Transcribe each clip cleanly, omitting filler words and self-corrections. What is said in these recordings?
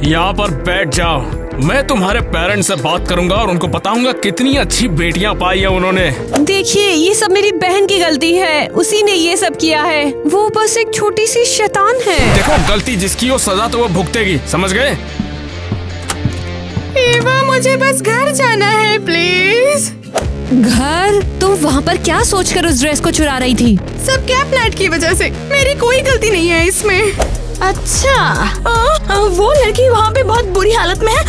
यहाँ पर बैठ जाओ। मैं तुम्हारे पेरेंट्स से बात करूंगा और उनको बताऊंगा कितनी अच्छी बेटियाँ पाई है उन्होंने। देखिए, ये सब मेरी बहन की गलती है, उसी ने ये सब किया है। वो बस एक छोटी सी शैतान है। देखो, गलती जिसकी हो सजा तो वो भुगतेगी, समझ गए? एवा, मुझे बस घर जाना है प्लीज। घर? तुम वहाँ पर क्या सोचकर उस ड्रेस को चुरा रही थी? सब कैपनेट की वजह से, मेरी कोई गलती नहीं है इसमें। अच्छा, वो लड़की वहाँ पे बहुत बुरी हालत में है।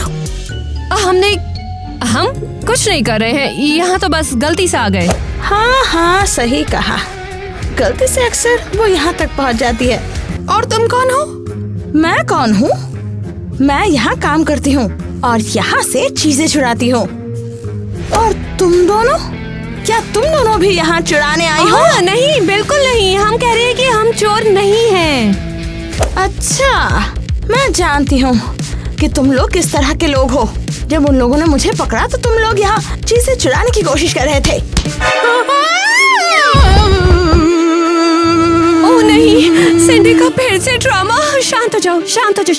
हम कुछ नहीं कर रहे हैं, यहाँ तो बस गलती से आ गए। हाँ, सही कहा। गलती से अक्सर वो यहाँ तक पहुँच जाती है। और तुम कौन हो? मैं कौन हूँ? मैं यहाँ काम करती हूँ और यहाँ से चीजें चुराती हूँ। और तुम दोनों? क्या तुम दोनों भी यहाँ चुराने आई हो? नहीं, बिल्कुल नहीं। हम कह रहे हैं कि हम चोर नहीं हैं। अच्छा, मैं जानती हूँ कि तुम लोग किस तरह के लोग हो। जब उन लोगों ने मुझे पकड़ा तो तुम लोग यहाँ चीजें चुराने की कोशिश कर रहे थे। ओह नहीं, सिंडी का फिर से ड्रामा। शांत हो जाओ, शांत हो जाओ।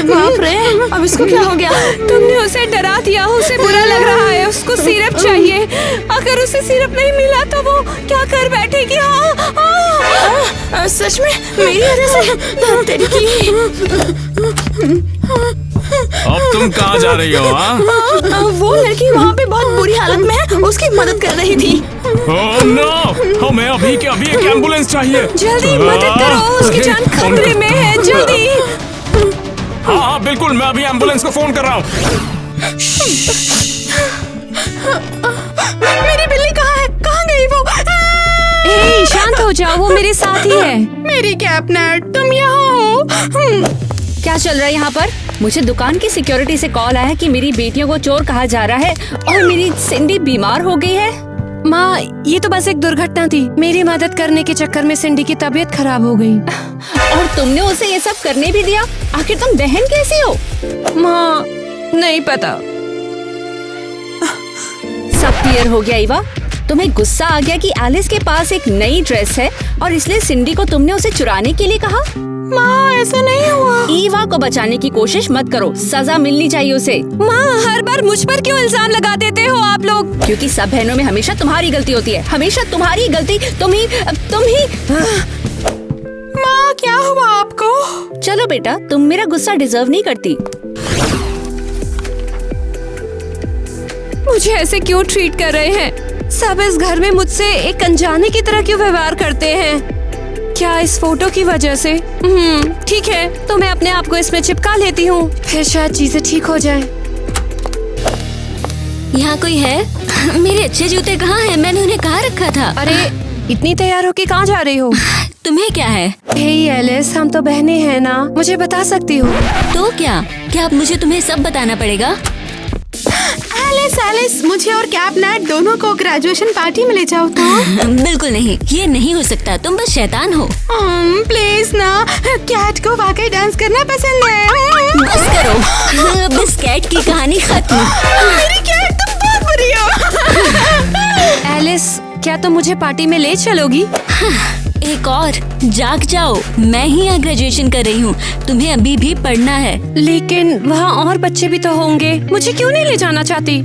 बाप रे, अब इसको क्या हो गया? तुमने उसे डरा दिया, उसे बुरा लग रहा है, उसको सिरप चाहिए। अगर उसे सिरप नहीं मिला तो वो क्या कर बैठेगी? सच में मेरी वजह से? तेरी की। अब तुम कहाँ जा रही हो? वो लड़की वहाँ पे बहुत बुरी हालत में है, उसकी मदद कर रही थी। ओह नो, हमें अभी के अभी एक एम्बुलेंस चाहिए। जल्दी मदद करो, उसकी जान खतरे में है, जल्दी। हाँ, बिल्कुल, मैं अभी एम्बुलेंस को फोन कर रहा हूँ। मेरी बिल्ली कहाँ है? कहाँ गई वो? ए, शांत हो जाओ, वो मेरे साथ ही है। मेरी कैपनेट, तुम यहाँ हो? क्या चल रहा है यहाँ पर? मुझे दुकान की सिक्योरिटी से कॉल आया है कि मेरी बेटियों को चोर कहा जा रहा है और मेरी सिंडी बीमार हो गई है। माँ, ये तो बस एक दुर्घटना थी। मेरी मदद करने के चक्कर में सिंडी की तबीयत खराब हो गई। और तुमने उसे ये सब करने भी दिया? आखिर तुम बहन कैसी हो? माँ, नहीं पता। सब क्लियर हो गया ईवा। तुम्हें गुस्सा आ गया कि एलिस के पास एक नई ड्रेस है और इसलिए सिंडी को तुमने उसे चुराने के लिए कहा? माँ, ऐसा नहीं हुआ। ईवा को बचाने की कोशिश मत करो, सजा मिलनी चाहिए उसे। माँ, हर बार मुझ पर क्यों इल्जाम लगा देते हो आप लोग? क्योंकि सब बहनों में हमेशा तुम्हारी गलती होती है, हमेशा तुम्हारी गलती। तुम ही माँ, क्या हुआ आपको? चलो बेटा, तुम मेरा गुस्सा डिजर्व नहीं करती। मुझे ऐसे क्यों ट्रीट कर रहे हैं? सब इस घर में मुझसे एक अनजाने की तरह क्यों व्यवहार करते हैं? क्या इस फोटो की वजह से? ठीक है, तो मैं अपने आप को इसमें चिपका लेती हूँ, फिर शायद चीजें ठीक हो जाएं। यहाँ कोई है? मेरे अच्छे जूते कहाँ हैं? मैंने उन्हें कहाँ रखा था? अरे, इतनी तैयार होके कहाँ जा रही हो? तुम्हें क्या है? हे एलिस, हम तो बहनें हैं ना, मुझे बता सकती हो। तो क्या अब मुझे तुम्हें सब बताना पड़ेगा? एलिस, मुझे और कैपनेट दोनों को ग्रेजुएशन पार्टी में ले जाओ तो। बिल्कुल नहीं, ये नहीं हो सकता। तुम बस शैतान हो। प्लीज ना, कैट को वाकई डांस करना पसंद है। बस करो, बस कैट की कहानी खत्म। मेरी कैट, तुम बहुत बुरी हो। एलिस, क्या तुम मुझे पार्टी में ले चलोगी? एक और, जाग जाओ, मैं ही यहाँ ग्रेजुएशन कर रही हूँ, तुम्हें अभी भी पढ़ना है। लेकिन वहाँ और बच्चे भी तो होंगे, मुझे क्यों नहीं ले जाना चाहती?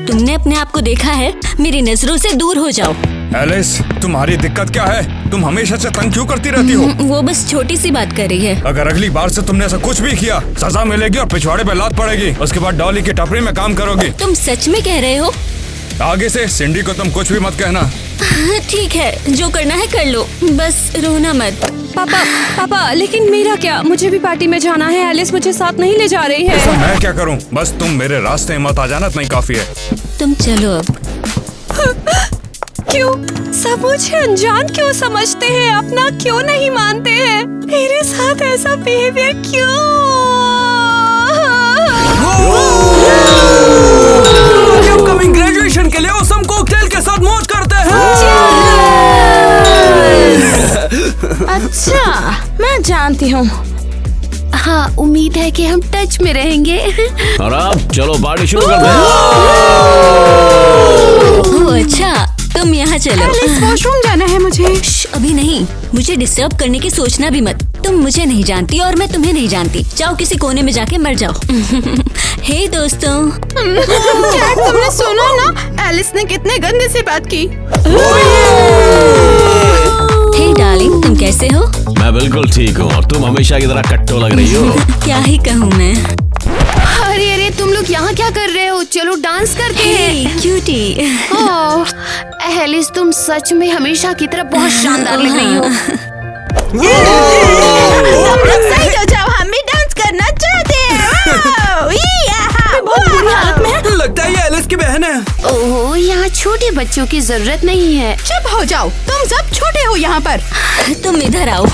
तुमने अपने आप को देखा है? मेरी नजरों से दूर हो जाओ। एलिस, तुम्हारी दिक्कत क्या है? तुम हमेशा से तंग क्यों करती रहती हो? वो बस छोटी सी बात कर रही है। अगर अगली बार से तुमने ऐसा कुछ भी किया, सजा मिलेगी और पिछवाड़े पे लात पड़ेगी। उसके बाद डॉली की टपरी में काम करोगी। तुम सच में कह रहे हो? आगे से सिंडी को तुम कुछ भी मत कहना। ठीक है, जो करना है कर लो, बस रोना मत। पापा, लेकिन मेरा क्या? मुझे भी पार्टी में जाना है। एलिस मुझे साथ नहीं ले जा रही ऐसा है। मैं क्या करूं? बस तुम मेरे रास्ते में मत आ जाना, इतना ही काफी है। तुम चलो अब। क्यों सब मुझे अनजान क्यों समझते हैं? अपना क्यों नहीं मानते हैं? मेरे साथ ऐसा बिहेवियर क्यों? अपकमिंग ग्रेजुएशन के लिए ओसम कॉकटेल के साथ मौज करते हैं। अच्छा, मैं जानती हूँ। हाँ, उम्मीद है कि हम टच में रहेंगे। और अब चलो पार्टी शुरू कर दो। ओह अच्छा, तुम यहाँ चलो। एलिस, वॉशरूम जाना है मुझे। अभी नहीं, नहीं, मुझे डिस्टर्ब करने की सोचना भी मत। तुम मुझे नहीं जानती और मैं तुम्हें नहीं जानती। जाओ किसी कोने में जाके मर जाओ। हे दोस्तों। कैट, तुमने सुना ना एलिस ने कितने गंदे से बात की। हे डार्लिंग, तुम कैसे हो? मैं बिल्कुल ठीक हूँ और तुम हमेशा की तरह कट्टो लग रही हो। क्या ही कहूँ मैं। अरे अरे, तुम लोग यहाँ क्या कर रहे हो? चलो डांस करते हैं। हे क्यूटी। ओह एलिस, तुम सच में हमेशा की तरह बहुत शानदार लग रही हो। सही हो जाओ, हम भी डांस करना चाहते हैं। बहुत बुरी हालत में है। लगता है ये एलिस की बहन है। ओह, यहाँ छोटे बच्चों की जरूरत नहीं है। चुप हो जाओ, तुम सब छोटे हो यहाँ पर। तुम इधर आओ।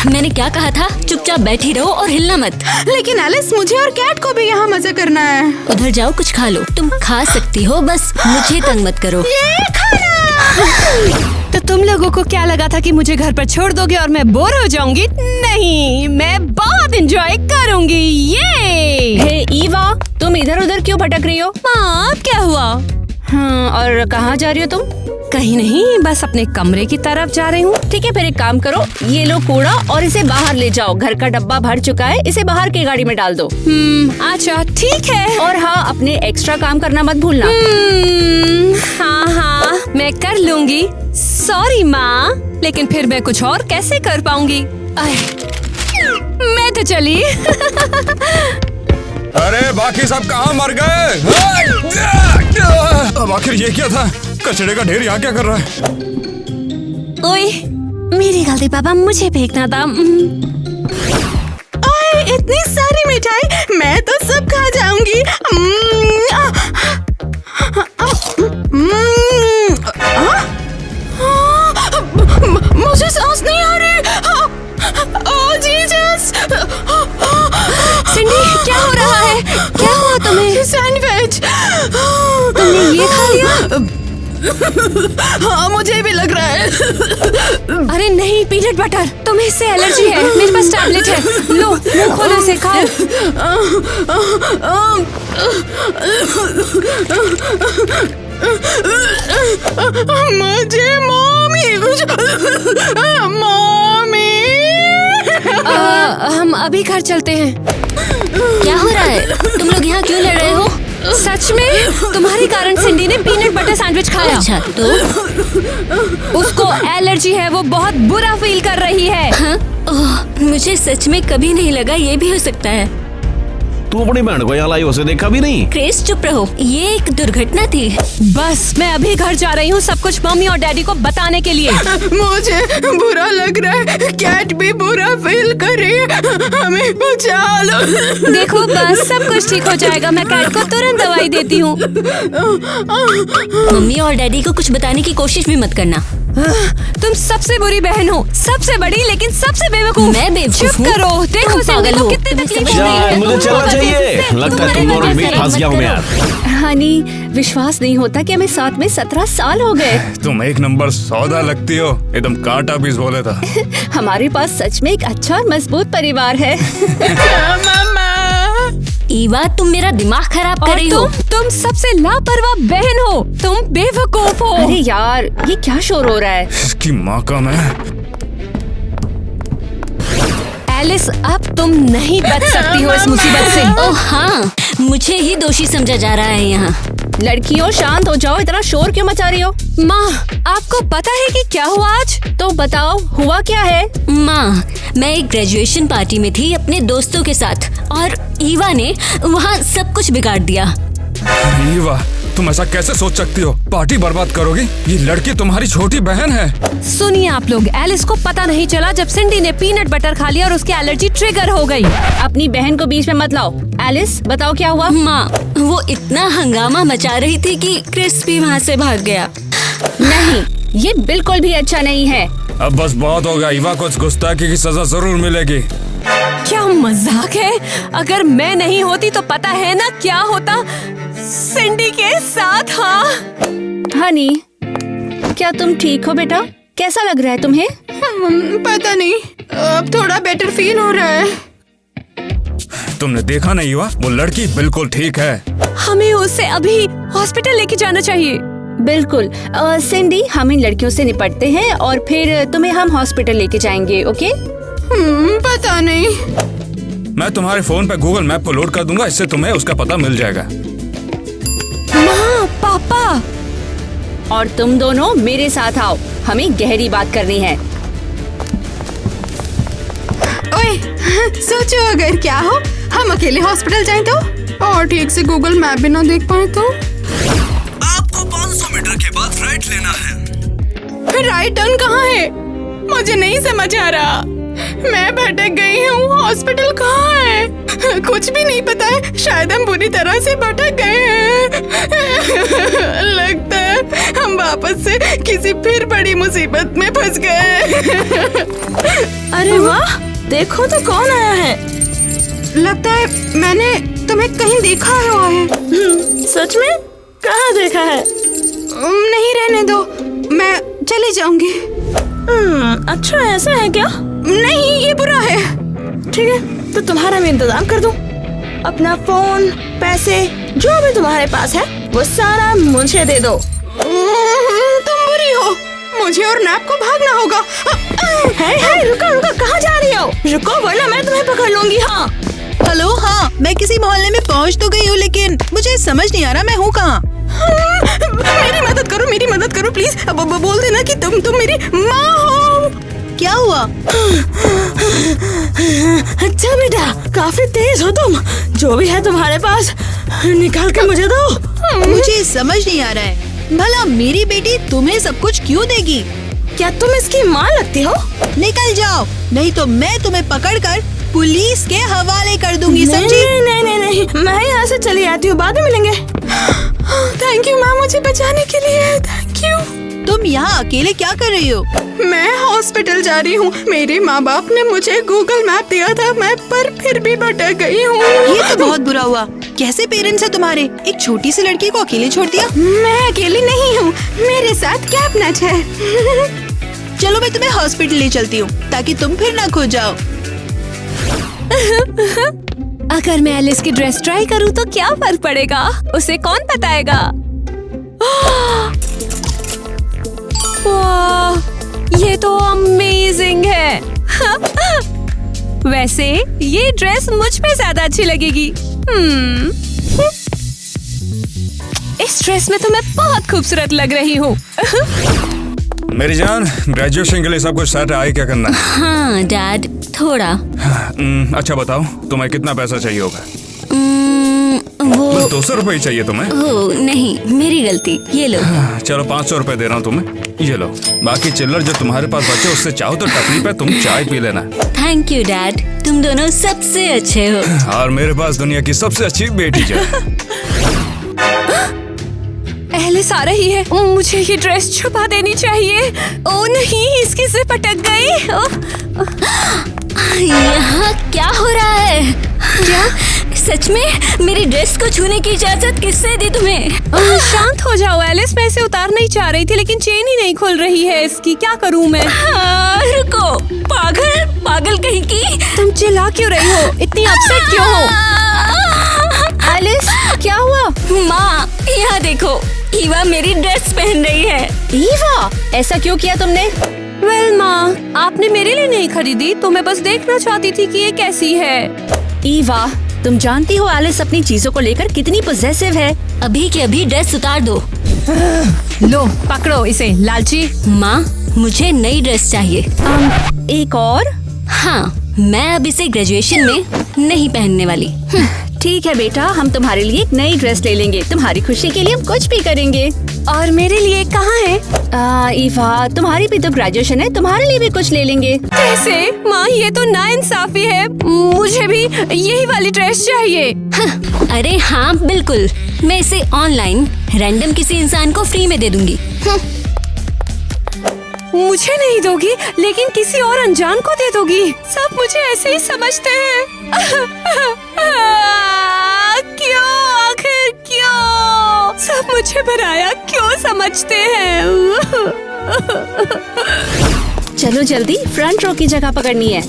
मैंने क्या कहा था? चुपचाप बैठी रहो और हिलना मत। लेकिन एलिस, मुझे और कैट को भी यहाँ मजे करना है। उधर जाओ, कुछ खा लो। तुम खा सकती हो, बस मुझे तंग मत करो। ये खाना। तो तुम लोगों को क्या लगा था कि मुझे घर पर छोड़ दोगे और मैं बोर हो जाऊंगी? नहीं, मैं बहुत एंजॉय करूंगी। ये हे ईवा, तुम इधर उधर क्यों भटक रही हो? हाँ, अब क्या हुआ? हाँ, और कहाँ जा रही हो तुम? कहीं नहीं, बस अपने कमरे की तरफ जा रही हूँ। ठीक है, फिर एक काम करो, ये लो कूड़ा और इसे बाहर ले जाओ। घर का डब्बा भर चुका है, इसे बाहर की गाड़ी में डाल दो। अच्छा ठीक है। और हाँ, अपने एक्स्ट्रा काम करना मत भूलना। हाँ हाँ, मैं कर लूंगी। सॉरी माँ, लेकिन फिर मैं कुछ और कैसे कर पाऊंगी? मैं तो चली। अरे बाकी सब कहाँ मर गए? अब आखिर ये क्या था? कचड़े का ढेर यहाँ क्या कर रहा है? ओए, मेरी गलती पापा, मुझे फेंकना था। ओए, इतनी सारी मिठाई, मैं तो सब खा जाऊंगी। मुझे सांस नहीं आ रही। ओह जीसस! सिंडी, क्या हो रहा है? क्या हुआ तुम्हें? सैंडविच। तुमने ये खा लिया? हाँ, मुझे भी लग रहा है। अरे नहीं, पीनट बटर, तुम्हें इससे एलर्जी है। मेरे पास टैबलेट है, लो मुंह खोलो इसे, खाओ। मुझे मम्मी। हम अभी घर चलते हैं। क्या हो रहा है? तुम लोग यहाँ क्यों लड़ रहे हो? सच में तुम्हारे कारण सिंडी ने पीनट बटर सैंडविच खाया। अच्छा, तो उसको एलर्जी है, वो बहुत बुरा फील कर रही है। हाँ? ओह, मुझे सच में कभी नहीं लगा ये भी हो सकता है। तू अपनी बहन को यहाँ लाई, उसे देखा भी नहीं? क्रिस चुप रहो, ये एक दुर्घटना थी। बस मैं अभी घर जा रही हूँ, सब कुछ मम्मी और डैडी को बताने के लिए। मुझे बुरा लग रहा है, कैट भी बुरा फील कर रही है। हमें बचा लो। देखो बस सब कुछ ठीक हो जाएगा, मैं कैट को तुरंत दवाई देती हूँ। मम्मी और डैडी को कुछ बताने की कोशिश भी मत करना। तुम सबसे बुरी बहन हो, सबसे बड़ी लेकिन सबसे बेवकूफ। मैं बेवकूफ चुप हूँ? करो, देखो तुम सिंडी पागल को हो। कितनी तकलीफ हो क्या रही है। मुझे चलना चाहिए? लगता है तुम दोनों बीच फंस गया हूँ मैं यार। हनी, विश्वास नहीं होता कि हमें साथ में 17 साल हो गए। तुम एक नंबर सौदा लगती हो, एकदम कांटा पीस बोले था। हमारे पास सच में एक अच्छा और मजबूत परिवार है। ईवा, तुम मेरा दिमाग खराब कर और रही हो। तुम सबसे लापरवाह बहन हो, तुम बेवकूफ हो। अरे यार, ये क्या शोर हो रहा है? इसकी माँ का मैं। एलिस, अब तुम नहीं बच सकती हो इस मुसीबत से। ओह हाँ, मुझे ही दोषी समझा जा रहा है यहाँ। लड़कियों, शांत हो जाओ, इतना शोर क्यों मचा रही हो? माँ, आपको पता है कि क्या हुआ आज? तो बताओ, हुआ क्या है? माँ, मैं एक ग्रेजुएशन पार्टी में थी अपने दोस्तों के साथ और ईवा ने वहाँ सब कुछ बिगाड़ दिया। ईवा, तुम ऐसा कैसे सोच सकती हो? पार्टी बर्बाद करोगी? ये लड़की तुम्हारी छोटी बहन है। सुनिए आप लोग, एलिस को पता नहीं चला जब सिंडी ने पीनट बटर खा लिया और उसकी एलर्जी ट्रिगर हो गई। अपनी बहन को बीच में मत लाओ। एलिस, बताओ क्या हुआ? माँ, वो इतना हंगामा मचा रही थी कि क्रिस भी वहाँ से भाग गया। नहीं, ये बिल्कुल भी अच्छा नहीं है। अब बस बहुत होगा ईवा, कुछ गुस्ताखी की सजा जरूर मिलेगी। क्या मजाक है? अगर मैं नहीं होती तो पता है ना क्या होता सिंडी के साथ। हाँ हनी, क्या तुम ठीक हो बेटा? कैसा लग रहा है तुम्हें? पता नहीं, अब थोड़ा बेटर फील हो रहा है। तुमने देखा नहीं ईवा, वो लड़की बिल्कुल ठीक है। हमें उसे अभी हॉस्पिटल लेके जाना चाहिए। बिल्कुल। सिंडी, हम इन लड़कियों से निपटते हैं और फिर तुम्हें हम हॉस्पिटल लेके जाएंगे, ओके? पता नहीं। मैं तुम्हारे फोन पे गूगल मैप को लोड कर दूंगा, इससे तुम्हें उसका पता मिल जाएगा। माँ, पापा। और तुम दोनों मेरे साथ आओ, हमें गहरी बात करनी है। ओए, सोचो अगर क्या हो, हम अकेले हॉस्पिटल जाएं तो, और ठीक से गूगल मैप भी ना देख पाए तो। आपको 500 मीटर के बाद राइट लेना है। फिर राइट टर्न कहाँ है? मुझे नहीं समझ आ रहा। मैं भटक गई हूँ। हॉस्पिटल कहाँ है? कुछ भी नहीं पता है। शायद हम बुरी तरह से भटक गए हैं। लगता है हम वापस से किसी फिर बड़ी मुसीबत में फंस गए। अरे वाह, देखो तो कौन आया है। लगता है मैंने तुम्हें कहीं देखा हुआ है। सच में? कहाँ देखा है? नहीं, रहने दो, मैं चली जाऊंगी। अच्छा, ऐसा है क्या? नहीं, ये बुरा है। ठीक है, तो तुम्हारा मैं इंतजाम कर दूं। अपना फोन, पैसे, जो भी तुम्हारे पास है वो सारा मुझे दे दो। तुम बुरी हो, मुझे और नैप को भागना होगा। रुको, कहाँ जा रही हो? रुको वरना मैं तुम्हें पकड़ लूंगी। हाँ हेलो, हाँ मैं किसी मोहल्ले में पहुंच तो गई हूँ, लेकिन मुझे समझ नहीं आ रहा मैं हूँ कहाँ। मेरी मदद करो प्लीज। अब बोल देना कि तुम मेरी माँ हो। क्या हुआ? अच्छा बेटा, काफी तेज हो तुम। जो भी है तुम्हारे पास निकाल के मुझे दो। मुझे समझ नहीं आ रहा है, भला मेरी बेटी तुम्हें सब कुछ क्यों देगी? क्या तुम इसकी माँ लगती हो? निकल जाओ, नहीं तो मैं तुम्हें पकड़कर पुलिस के हवाले कर दूंगी, समझी? नहीं, मैं यहाँ से चली आती हूँ, बाद में मिलेंगे। थैंक यू माँ, मुझे बचाने के लिए। Thank you. तुम यहाँ अकेले क्या कर रही हो? मैं हॉस्पिटल जा रही हूँ। मेरे माँ बाप ने मुझे गूगल मैप दिया था, मैं पर फिर भी भटक गई हूँ। ये तो बहुत बुरा हुआ। कैसे पेरेंट्स है तुम्हारे? एक छोटी सी लड़की को अकेले छोड़ दिया। मैं अकेली नहीं हूँ, मेरे साथ कैबनेट है। चलो मैं तुम्हें हॉस्पिटल ले चलती हूँ ताकि तुम फिर ना खो जाओ। अगर मैं एलिस की ड्रेस ट्राई करूँ तो क्या फर्क पड़ेगा? उसे कौन बताएगा? वाह, ये तो अमेजिंग है। वैसे ये ड्रेस मुझ पे ज्यादा अच्छी लगेगी। इस ड्रेस में तो मैं बहुत खूबसूरत लग रही हूँ। मेरी जान, ग्रेजुएशन के लिए सब कुछ सेट है, क्या करना है? हाँ डैड, थोड़ा। अच्छा बताओ, तुम्हें कितना पैसा चाहिए होगा? वो 200 रुपए चाहिए तुम्हें? ओ नहीं, मेरी गलती, ये लो। चलो 500 रुपए दे रहा हूँ तुम्हें, ये लो। बाकी चिल्लर जो तुम्हारे पास बचे उससे चाहो तो टपरी पे तुम चाय पी लेना। थैंक यू डैड, तुम दोनों सबसे अच्छे हो। और मेरे पास दुनिया की सबसे अच्छी बेटी जो है। एलिस आ रही है, मुझे ये ड्रेस छुपा देनी चाहिए। ओ नहीं, इसकी जिप अटक गई। यहाँ क्या हो रहा है? क्या सच में मेरी ड्रेस को छूने की इजाजत किसने दी तुम्हें? शांत हो जाओ एलिस, मैं इसे उतारना ही चाह रही थी लेकिन चेन ही नहीं खुल रही है इसकी। क्या करूँ मैं? रुको, पागल कहीं की। तुम चिल्ला क्यों रही हो? इतनी अपसेट क्यों हो? एलिस, क्या हुआ? माँ, यहाँ देखो, ईवा मेरी ड्रेस पहन रही है। ईवा, ऐसा क्यों किया तुमने? वेल माँ, आपने मेरे लिए नहीं खरीदी तो मैं बस देखना चाहती थी कि ये कैसी है। ईवा, तुम जानती हो एलिस अपनी चीजों को लेकर कितनी पॉसेसिव है। अभी के अभी ड्रेस उतार दो। लो पकड़ो इसे, लालची। माँ, मुझे नई ड्रेस चाहिए। एक और? हाँ, मैं अब इसे ग्रेजुएशन में नहीं पहनने वाली। ठीक है बेटा, हम तुम्हारे लिए एक नई ड्रेस ले लेंगे। तुम्हारी खुशी के लिए हम कुछ भी करेंगे। और मेरे लिए कहाँ है? ईवा, तुम्हारी भी तो ग्रेजुएशन है, तुम्हारे लिए भी कुछ ले लेंगे। कैसे? माँ, ये तो नाइंसाफी है। मुझे भी यही वाली ड्रेस चाहिए। अरे हाँ बिल्कुल, मैं इसे ऑनलाइन रैंडम किसी इंसान को फ्री में दे दूंगी। मुझे नहीं दोगी लेकिन किसी और अनजान को दे दोगी। सब मुझे ऐसे ही समझते हैं। क्यों? आखिर क्यों? सब मुझे पराया क्यों समझते हैं? चलो जल्दी, फ्रंट रो की जगह पकड़नी है।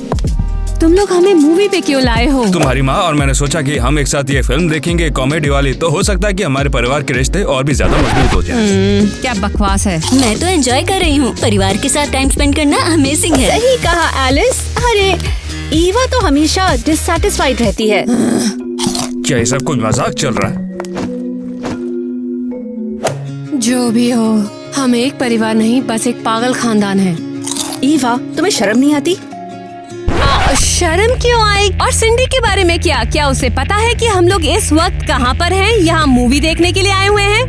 तुम लोग हमें मूवी पे क्यों लाए हो? तुम्हारी माँ और मैंने सोचा कि हम एक साथ ये फिल्म देखेंगे, कॉमेडी वाली, तो हो सकता है कि हमारे परिवार के रिश्ते और भी ज्यादा मजबूत हो जाएं। क्या बकवास है। मैं तो एंजॉय कर रही हूँ। परिवार के साथ टाइम स्पेंड करना अमेजिंग है। सही कहा एलिस। अरे ईवा तो हमेशा डिससैटिस्फाइड रहती है। क्या ये सब कुछ मजाक चल रहा है? जो भी हो, हम एक परिवार नहीं बस एक पागल खानदान है। ईवा, तुम्हें शर्म नहीं आती? शर्म क्यों आई? और सिंडी के बारे में क्या? क्या उसे पता है कि हम लोग इस वक्त कहाँ पर हैं? यहाँ मूवी देखने के लिए आए हुए हैं।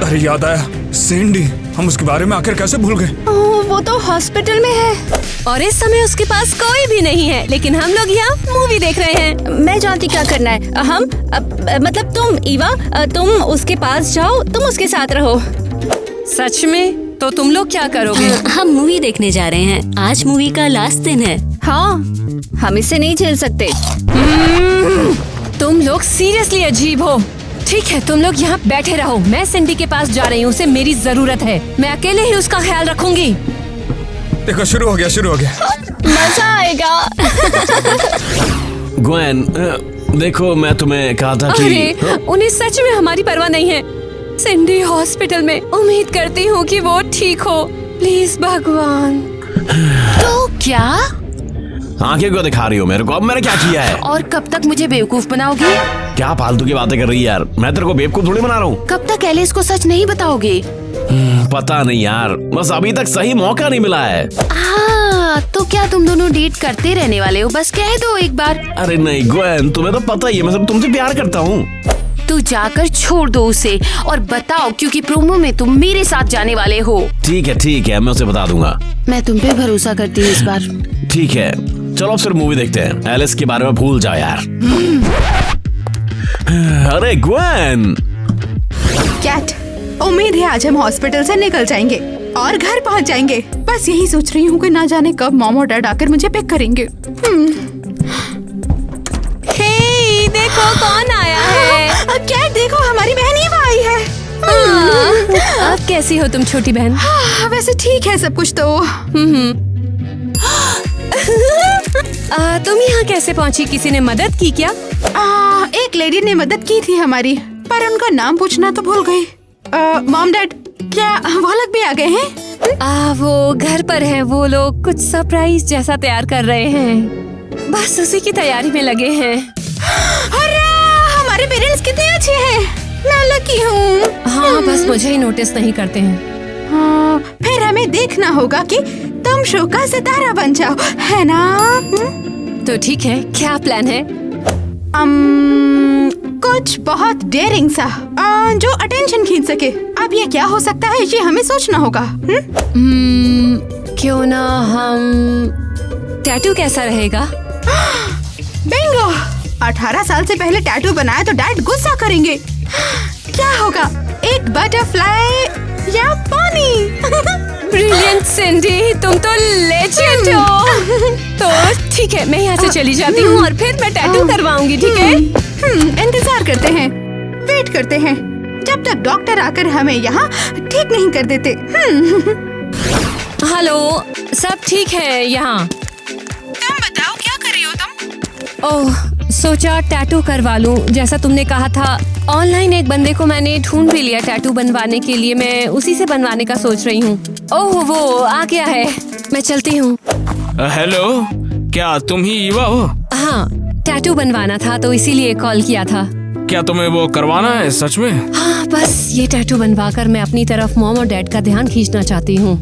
अरे याद आया, सिंडी, हम उसके बारे में आखिर कैसे भूल गए? वो तो हॉस्पिटल में है और इस समय उसके पास कोई भी नहीं है, लेकिन हम लोग यहाँ मूवी देख रहे हैं। मैं जानती क्या करना है। हम मतलब तुम ईवा, तुम उसके पास जाओ, तुम उसके साथ रहो। सच में? तो तुम लोग क्या करोगे? हम मूवी देखने जा रहे हैं। आज मूवी का लास्ट दिन है। हाँ, हम इसे नहीं झेल सकते। तुम लोग सीरियसली अजीब हो। ठीक है, तुम लोग यहाँ बैठे रहो। मैं सिंडी के पास जा रही हूँ, उसे मेरी जरूरत है। मैं अकेले ही उसका ख्याल रखूंगी। देखो, शुरू हो गया। मजा आएगा। ग्वेन, देखो मैं तुम्हें कहा था कि अरे, उन्हें सच में हमारी परवाह नहीं है। सिंडी हॉस्पिटल में, उम्मीद करती हूँ कि वो ठीक हो। प्लीज भगवान। तो क्या? आंखें क्यों दिखा रही हो मेरे को? अब मैंने क्या किया है? और कब तक मुझे बेवकूफ बनाओगे? क्या फालतू की बातें कर रही है यार? मैं तेरे को बेवकूफ थोड़ी बना रहा हूँ। कब तक एलिस को सच नहीं बताओगे? पता नहीं यार, बस अभी तक सही मौका नहीं मिला है। तो क्या तुम दोनों डेट करते रहने वाले हो? बस कह दो एक बार। अरे नहीं ग्वेन, तुम्हें तो पता ही है मैं सब तुमसे प्यार करता हूँ। तो जाकर छोड़ दो उसे और बताओ, क्योंकि प्रोमो में तुम मेरे साथ जाने वाले हो। ठीक है, मैं उसे बता दूंगा। मैं तुम पे भरोसा करती हूँ इस बार। ठीक है, चलो अब फिर मूवी देखते हैं। एलिस के बारे में भूल जाओ यार। अरे ग्वेन। कैट, उम्मीद है आज हम हॉस्पिटल से निकल जाएंगे और घर पहुंच जाएंगे। बस यही सोच रही हूँ कि ना जाने कब मॉम और डैड आकर मुझे पिक करेंगे। हे, देखो कौन आया है। कैट, देखो हमारी बहन ईवा आई है। अब कैसी हो तुम छोटी बहन? वैसे ठीक है सब कुछ तो। तुम यहाँ कैसे पहुँची? किसी ने मदद की क्या? एक लेडी ने मदद की थी हमारी, पर उनका नाम पूछना तो भूल गई। मॉम डैड, क्या वो लोग भी आ गए हैं? वो घर पर हैं। वो लोग कुछ सरप्राइज जैसा तैयार कर रहे हैं। बस उसी की तैयारी में लगे हैं। अरे, हमारे पेरेंट्स कितने अच्छे हैं। मैं लकी हूँ। हाँ, बस मुझे ही नोटिस नहीं करते हैं। फिर हमें देखना होगा कि तुम शो का सितारा बन जाओ, है ना? तो ठीक है, क्या प्लान है? कुछ बहुत डेयरिंग सा, जो अटेंशन खींच सके। अब ये क्या हो सकता है, ये हमें सोचना होगा। क्यों ना हम टैटू कैसा रहेगा? बिंगो! 18 साल से पहले टैटू बनाया तो डैड गुस्सा करेंगे। क्या होगा, एक बटरफ्लाई या पानी? ब्रिलियंट सिंडी, तुम तो लेजेंड हो। तो ठीक है, मैं यहाँ से चली जाती हूँ और फिर मैं टैटू करवाऊंगी, ठीक है? इंतजार करते हैं, वेट करते हैं जब तक डॉक्टर आकर हमें यहाँ ठीक नहीं कर देते। हेलो, सब ठीक है यहाँ? तुम बताओ, क्या कर रही हो तुम? ओह, सोचा टैटू करवा लूं, जैसा तुमने कहा था। ऑनलाइन एक बंदे को मैंने ढूंढ भी लिया टैटू बनवाने के लिए। मैं उसी से बनवाने का सोच रही हूँ। ओह, वो आ गया है। मैं चलती हूँ। हेलो, क्या तुम ही ईवा हो? हाँ, टैटू बनवाना था तो इसीलिए कॉल किया था। क्या तुम्हें वो करवाना है सच में? हाँ, बस ये टैटू बनवाकर मैं अपनी तरफ मॉम और डैड का ध्यान खींचना चाहती हूँ।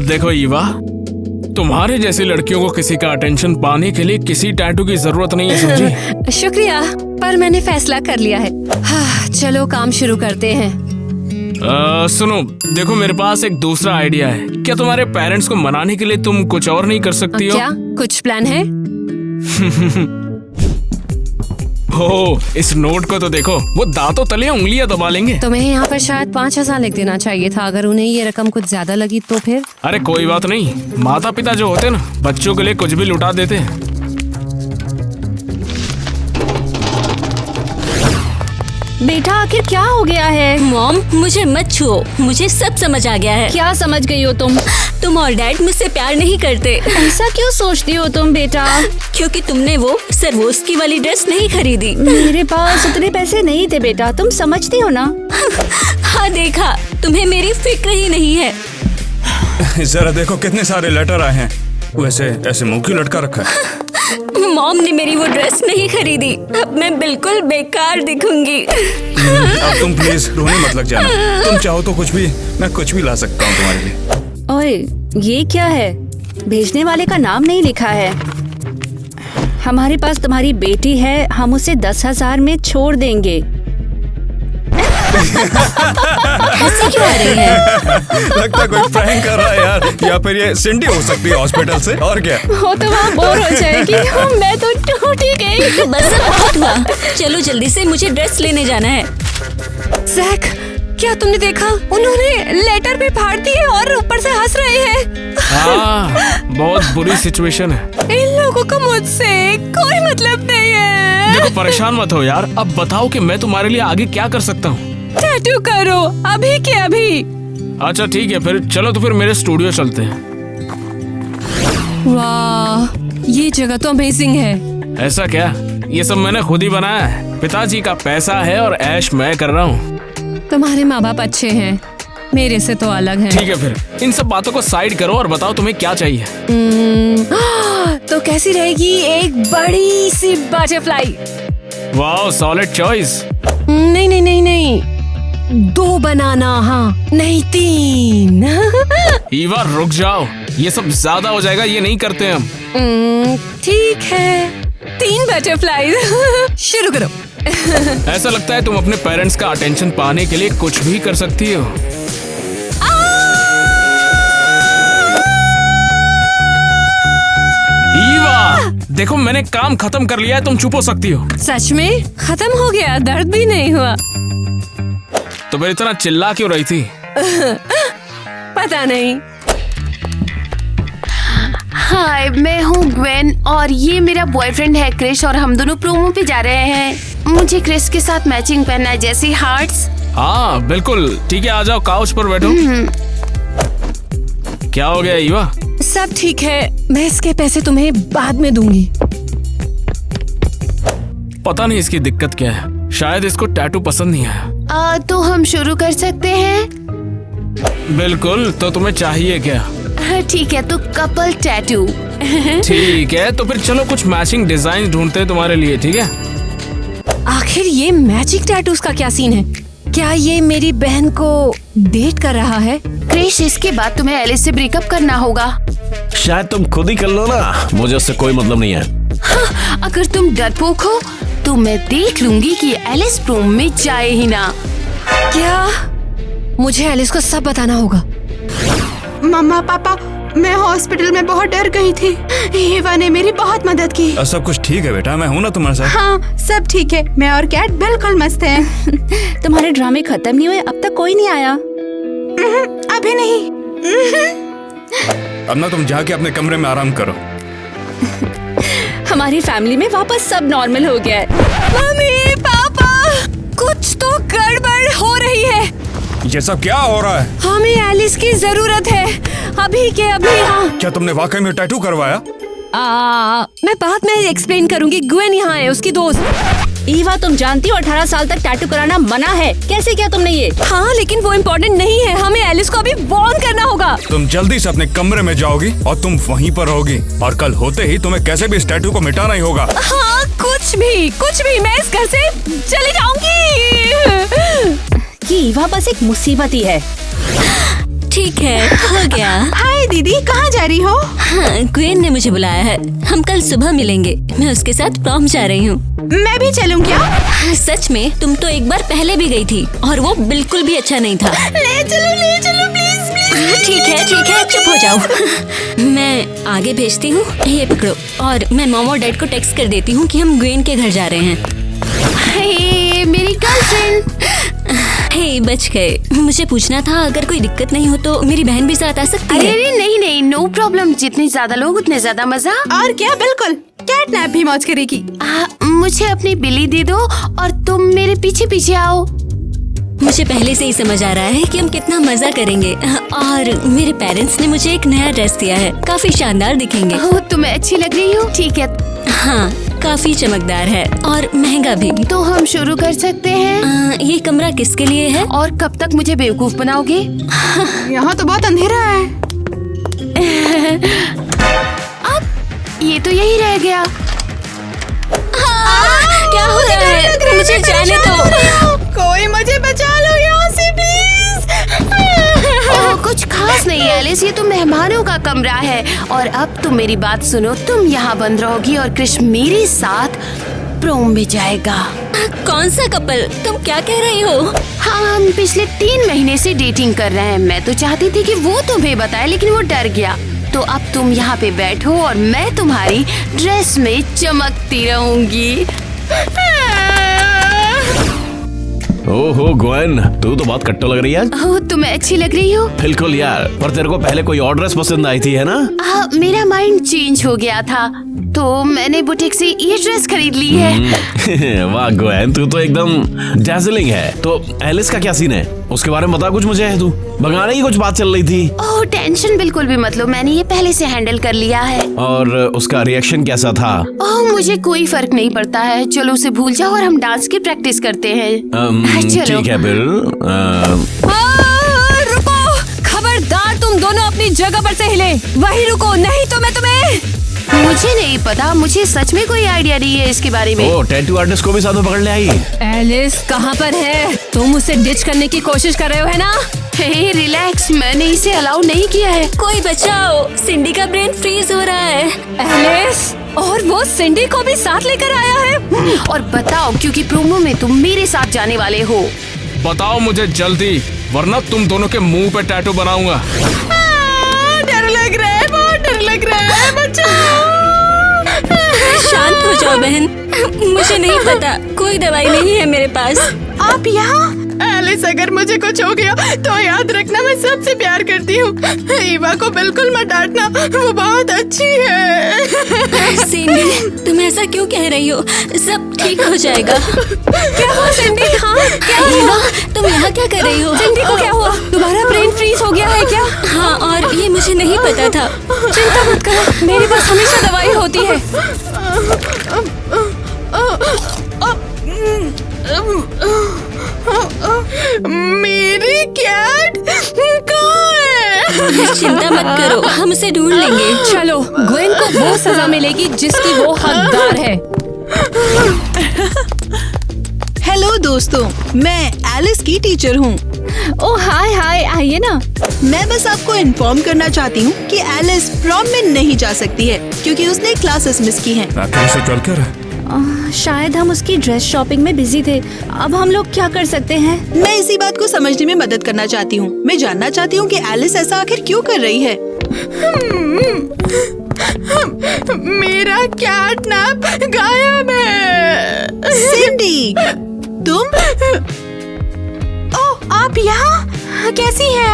देखो ईवा, तुम्हारे जैसी लड़कियों को किसी का अटेंशन पाने के लिए किसी टैटू की जरूरत नहीं है, समझी? शुक्रिया, पर मैंने फैसला कर लिया है। हाँ, चलो काम शुरू करते हैं। सुनो, देखो मेरे पास एक दूसरा आइडिया है। क्या तुम्हारे पेरेंट्स को मनाने के लिए तुम कुछ और नहीं कर सकती हो? क्या कुछ प्लान है? हो, इस नोट को तो देखो, वो दांतों तले उंगलियां दबा लेंगे। तुम्हें यहाँ पर शायद 5,000 लिख देना चाहिए था। अगर उन्हें ये रकम कुछ ज्यादा लगी तो फिर? अरे कोई बात नहीं, माता पिता जो होते ना, बच्चों के लिए कुछ भी लुटा देते हैं। बेटा, आखिर क्या हो गया है? मॉम, मुझे मत छुओ, मुझे सब समझ आ गया है। क्या समझ गई हो तुम? तुम और डैड मुझसे प्यार नहीं करते। ऐसा क्यों सोचती हो तुम बेटा? क्योंकि तुमने वो सरवोस्की वाली ड्रेस नहीं खरीदी। मेरे पास उतने पैसे नहीं थे बेटा, तुम समझती हो ना। हाँ देखा, तुम्हें मेरी फिक्र ही नहीं है। जरा देखो कितने सारे लेटर आए हैं। वैसे ऐसे मुंह क्यों लटका रखा है? मॉम ने मेरी वो ड्रेस नहीं खरीदी। अब मैं बिल्कुल बेकार दिखूंगी। अब तुम प्लीज रोने मत लग जाना। तुम चाहो तो मैं कुछ भी ला सकता हूँ तुम्हारे लिए। ओए, ये क्या है? भेजने वाले का नाम नहीं लिखा है। हमारे पास तुम्हारी बेटी है, हम उसे 10,000 में छोड़ देंगे। हंसी क्यों आ रही है? लगता है कोई प्रैंक कर रहा है यार, या फिर ये सिंडी हो सकती है हॉस्पिटल से, और क्या। वो तो वहाँ बोर हो जाएगी। मैं तो टूट ही गई। बस अब बहुत हुआ, चलो जल्दी से, मुझे ड्रेस लेने जाना है। जैक, क्या तुमने देखा? उन्होंने लेटर भी फाड़ दिए और ऊपर से हंस रहे हैं। हाँ, बहुत बुरी सिचुएशन है। इन लोगों को मुझसे कोई मतलब नहीं है। देखो परेशान मत हो यार, अब बताओ कि मैं तुम्हारे लिए आगे क्या कर सकता हूँ। टैटू करो, अभी के अभी। अच्छा ठीक है, फिर चलो तो फिर मेरे स्टूडियो चलते हैं। वाह, ये जगह तो अमेजिंग है। ऐसा क्या? ये सब मैंने खुद ही बनाया है। पिताजी का पैसा है और ऐश मैं कर रहा हूँ। तुम्हारे माँ बाप अच्छे हैं, मेरे से तो अलग हैं। ठीक है, फिर इन सब बातों को साइड करो और बताओ तुम्हें क्या चाहिए। तो कैसी रहेगी एक बड़ी सी बटरफ्लाई? वाह, सॉलिड चॉइस। नहीं नहीं नहीं नहीं, 2 बनाना। हाँ नहीं, 3। ईवा रुक जाओ, ये सब ज्यादा हो जाएगा, ये नहीं करते हम। ठीक है, 3 बटरफ्लाई। शुरू करो। ऐसा लगता है तुम अपने पेरेंट्स का अटेंशन पाने के लिए कुछ भी कर सकती हो। ईवा, देखो मैंने काम खत्म कर लिया है, तुम चुप हो सकती हो। सच में खत्म हो गया? दर्द भी नहीं हुआ? तो फिर इतना चिल्ला क्यों रही थी? पता नहीं। हाय, मैं हूँ ग्वेन और ये मेरा बॉयफ्रेंड है क्रिश, और हम दोनों प्रोमो पे जा रहे हैं। मुझे क्रिश के साथ मैचिंग पहनना है, जैसे हार्ट्स। हाँ बिल्कुल, ठीक है, आ जाओ काउच पर बैठो। क्या हो गया ईवा? सब ठीक है, मैं इसके पैसे तुम्हें बाद में दूंगी। पता नहीं इसकी दिक्कत क्या है, शायद इसको टैटू पसंद नहीं आया। तो हम शुरू कर सकते हैं? बिल्कुल, तो तुम्हें चाहिए क्या? ठीक है, तो कपल टैटू। ठीक है, तो फिर चलो कुछ मैचिंग डिजाइन ढूंढते हैं तुम्हारे लिए, ठीक है? आखिर ये मैजिक टैटूज का क्या सीन है? क्या ये मेरी बहन को डेट कर रहा है? क्रिश, इसके बाद तुम्हें एलिस से ब्रेकअप करना होगा। शायद तुम खुद ही कर लो ना, मुझे उससे कोई मतलब नहीं है। हाँ, अगर तुम डरपोक हो तो मैं देख लूंगी कि एलिस प्रोम में जाए ही ना। क्या? मुझे एलिस को सब बताना होगा। मम्मा पापा, मैं हॉस्पिटल में बहुत डर गई थी। ईवा ने मेरी बहुत मदद की। सब कुछ ठीक है बेटा, मैं हूँ ना तुम्हारे साथ। हाँ सब ठीक है, मैं और कैट बिल्कुल मस्त हैं। तुम्हारे ड्रामे खत्म नहीं हुए? अब तक कोई नहीं आया? अभी नहीं। अब ना तुम जाके अपने कमरे में आराम करो। हमारी फैमिली में वापस सब नॉर्मल हो गया है। मम्मी पापा, कुछ तो गड़बड़ हो रही है। ये सब क्या हो रहा है? हमें एलिस की जरूरत है, अभी के अभी। हाँ, क्या तुमने वाकई में टैटू करवाया? मैं बाद में एक्सप्लेन करूंगी। ग्वेन यहाँ है, उसकी दोस्त। ईवा, तुम जानती हो 18 साल तक टैटू कराना मना है। कैसे किया तुमने ये? हाँ, लेकिन वो इम्पोर्टेंट नहीं है, हमें एलिस को अभी वार्न करना होगा। तुम जल्दी से अपने कमरे में जाओगी और तुम वहीं पर होगी, और कल होते ही तुम्हें कैसे भी इस टैटू को मिटाना ही होगा। हाँ, कुछ भी, मैं इस घर से चली जाऊंगी। कि ईवा बस एक मुसीबत ही है। ठीक है, हो गया। हाय दीदी, कहाँ जा रही हो? हाँ, ग्वेन ने मुझे बुलाया है, हम कल सुबह मिलेंगे। मैं उसके साथ प्रॉम जा रही हूँ। मैं भी चलूं क्या? सच में, तुम तो एक बार पहले भी गई थी और वो बिल्कुल भी अच्छा नहीं था। ले चलो प्लीज प्लीज। ठीक है, चुप हो जाओ। मैं आगे भेजती हूँ, ये पकड़ो, और मैं मॉम और डैड को टेक्स्ट कर देती हूँ कि हम ग्वेन के घर जा रहे हैं। हे, मेरी गर्लफ्रेंड। हे, बच गए। मुझे पूछना था, अगर कोई दिक्कत नहीं हो तो मेरी बहन भी साथ आ सकती है। अरे नहीं, नो प्रॉब्लम। जितने ज्यादा लोग उतने ज्यादा मजा। और क्या, बिल्कुल। कैटनैप भी मौज करेगी। मुझे अपनी बिल्ली दे दो और तुम मेरे पीछे पीछे आओ। मुझे पहले से ही समझ आ रहा है कि हम कितना मजा करेंगे। और मेरे पेरेंट्स ने मुझे एक नया ड्रेस दिया है, काफी शानदार दिखेंगे। ओह, तुम्हें अच्छी लग रही हो। ठीक है, हाँ, काफी चमकदार है और महंगा भी। तो हम शुरू कर सकते हैं। ये कमरा किसके लिए है? और कब तक मुझे बेवकूफ बनाओगे? यहाँ तो बहुत अंधेरा है। अब ये तो यही रह गया। क्या हो रहा है? मुझे जाने दो। कोई मुझे बचा लो यहाँ से प्लीज। ओह, कुछ खास नहीं है एलिस, ये तो मेहमानों का कमरा है। और अब तुम मेरी बात सुनो, तुम यहाँ बंद रहोगी और क्रिश मेरे साथ प्रोम में जाएगा। कौन सा कपल? तुम क्या कह रही हो? हाँ, हम पिछले 3 महीने से डेटिंग कर रहे हैं। मैं तो चाहती थी कि वो तुम्हें बताए, लेकिन वो डर गया। तो अब तुम यहाँ पे बैठो और मैं तुम्हारी ड्रेस में चमकती रहूंगी। ओहो ग्वेन, तू तो बहुत कट्टो लग रही है। ओह, तुम्हें अच्छी लग रही हो। बिल्कुल यार, पर तेरे को पहले कोई और ड्रेस पसंद आई थी, है ना? मेरा माइंड चेंज हो गया था, तो मैंने बुटीक से ये ड्रेस खरीद ली है। वाह ग्वेन, तू तो एकदम डैज़लिंग है। तो एलिस का क्या सीन है? उसके बारे में बता कुछ मुझे। तू भगाने की कुछ बात चल रही थी। ओह, टेंशन बिल्कुल भी मत लो, मैंने ये पहले से हैंडल कर लिया है। और उसका रिएक्शन कैसा था? ओह, मुझे कोई फर्क नहीं पड़ता है। चलो उसे भूल जाओ और हम डांस की प्रैक्टिस करते हैं। चलो। ठीक है बिल। रुको, खबरदार तुम दोनों अपनी जगह पर से हिले। वहीं रुको, नहीं तो मैं तुम्हें। मुझे नहीं पता, मुझे सच में कोई आइडिया नहीं है इसके बारे में। ओ, टैटू आर्टिस्ट को भी साथ में पकड़ ले आई। एलिस कहाँ पर है? तुम उसे डिच करने की कोशिश कर रहे हो, है ना? हे रिलैक्स, मैंने इसे अलाउ नहीं किया है। कोई बचाओ, सिंडी का ब्रेन फ्रीज हो रहा है। एलिस, और वो सिंडी को भी साथ लेकर आया है। और बताओ, क्योंकि प्रोमो में तुम मेरे साथ जाने वाले हो। बताओ मुझे जल्दी, वरना तुम दोनों के मुंह पे टैटू बनाऊंगा। डर लग रहा है, बहुत डर लग रहा है। बचाओ। शांत हो जाओ बहन, मुझे नहीं पता, कोई दवाई नहीं है मेरे पास। आप यहाँ? एलिस, अगर मुझे कुछ हो गया तो याद रखना मैं सबसे प्यार करती हूँ। ईवा को बिल्कुल मत डांटना, वो बहुत अच्छी है। सिंडी, तुम ऐसा क्यों कह रही हो? सब ठीक हो जाएगा। क्या हुआ सिंडी? हाँ, क्या हुआ? तुम यहाँ क्या कर रही हो? सिंडी को क्या हुआ? तुम्हारा ब्रेन फ्रीज हो गया है क्या? हाँ, और ये मुझे नहीं पता था। चिंता मत करो, मेरे पास हमेशा दवाई होती है। मेरी कैट कहाँ है? चिंता मत करो, हम उसे ढूंढ लेंगे। चलो, ग्वेन को वो सजा मिलेगी जिसकी वो हकदार है। हेलो दोस्तों, मैं एलिस की टीचर हूँ। ओह हाय हाय, आइए ना। मैं बस आपको इन्फॉर्म करना चाहती हूँ कि एलिस प्रॉम में नहीं जा सकती है क्योंकि उसने क्लासेस मिस की हैं। कैसे चलकर? शायद हम उसकी ड्रेस शॉपिंग में बिजी थे। अब हम लोग क्या कर सकते हैं? मैं इसी बात को समझने में मदद करना चाहती हूँ। मैं जानना चाहती हूँ कि एलिस ऐसा आखिर क्यों कर रही है। मेरा कैटनैप गायब है। सिंडी, तुम? ओह, आप यहाँ? कैसी हैं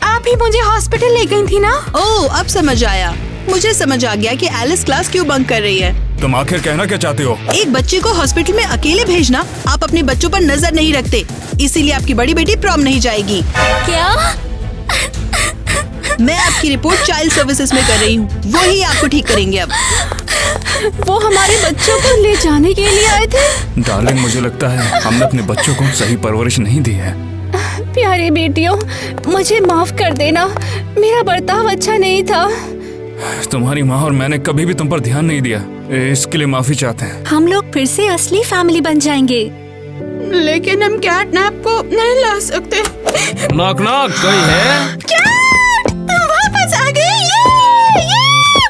आप ही मुझे हॉस्पिटल ले गई थी ना? ओह, अब समझ आया। मुझे समझ आ गया कि एलिस क्लास क्यों बंक कर रही है। तुम आखिर कहना क्या चाहते हो? एक बच्चे को हॉस्पिटल में अकेले भेजना, आप अपने बच्चों पर नजर नहीं रखते, इसीलिए आपकी बड़ी बेटी प्रॉम नहीं जाएगी। क्या? मैं आपकी रिपोर्ट चाइल्ड सर्विसेज में कर रही हूँ, वो ही आपको ठीक करेंगे। अब वो हमारे बच्चों को ले जाने के लिए आए थे। डार्लिंग, मुझे लगता है हमने अपने बच्चों को सही परवरिश नहीं दी है। प्यारी बेटियों, मुझे माफ कर देना, मेरा बर्ताव अच्छा नहीं था। तुम्हारी माँ और मैंने कभी भी तुम पर ध्यान नहीं दिया, इसके लिए माफी चाहते हैं। हम लोग फिर से असली फैमिली बन जाएंगे। लेकिन हम कैटनैप को नहीं ला सकते। नॉक नॉक, कोई है? कैट, तुम वापस आ गई।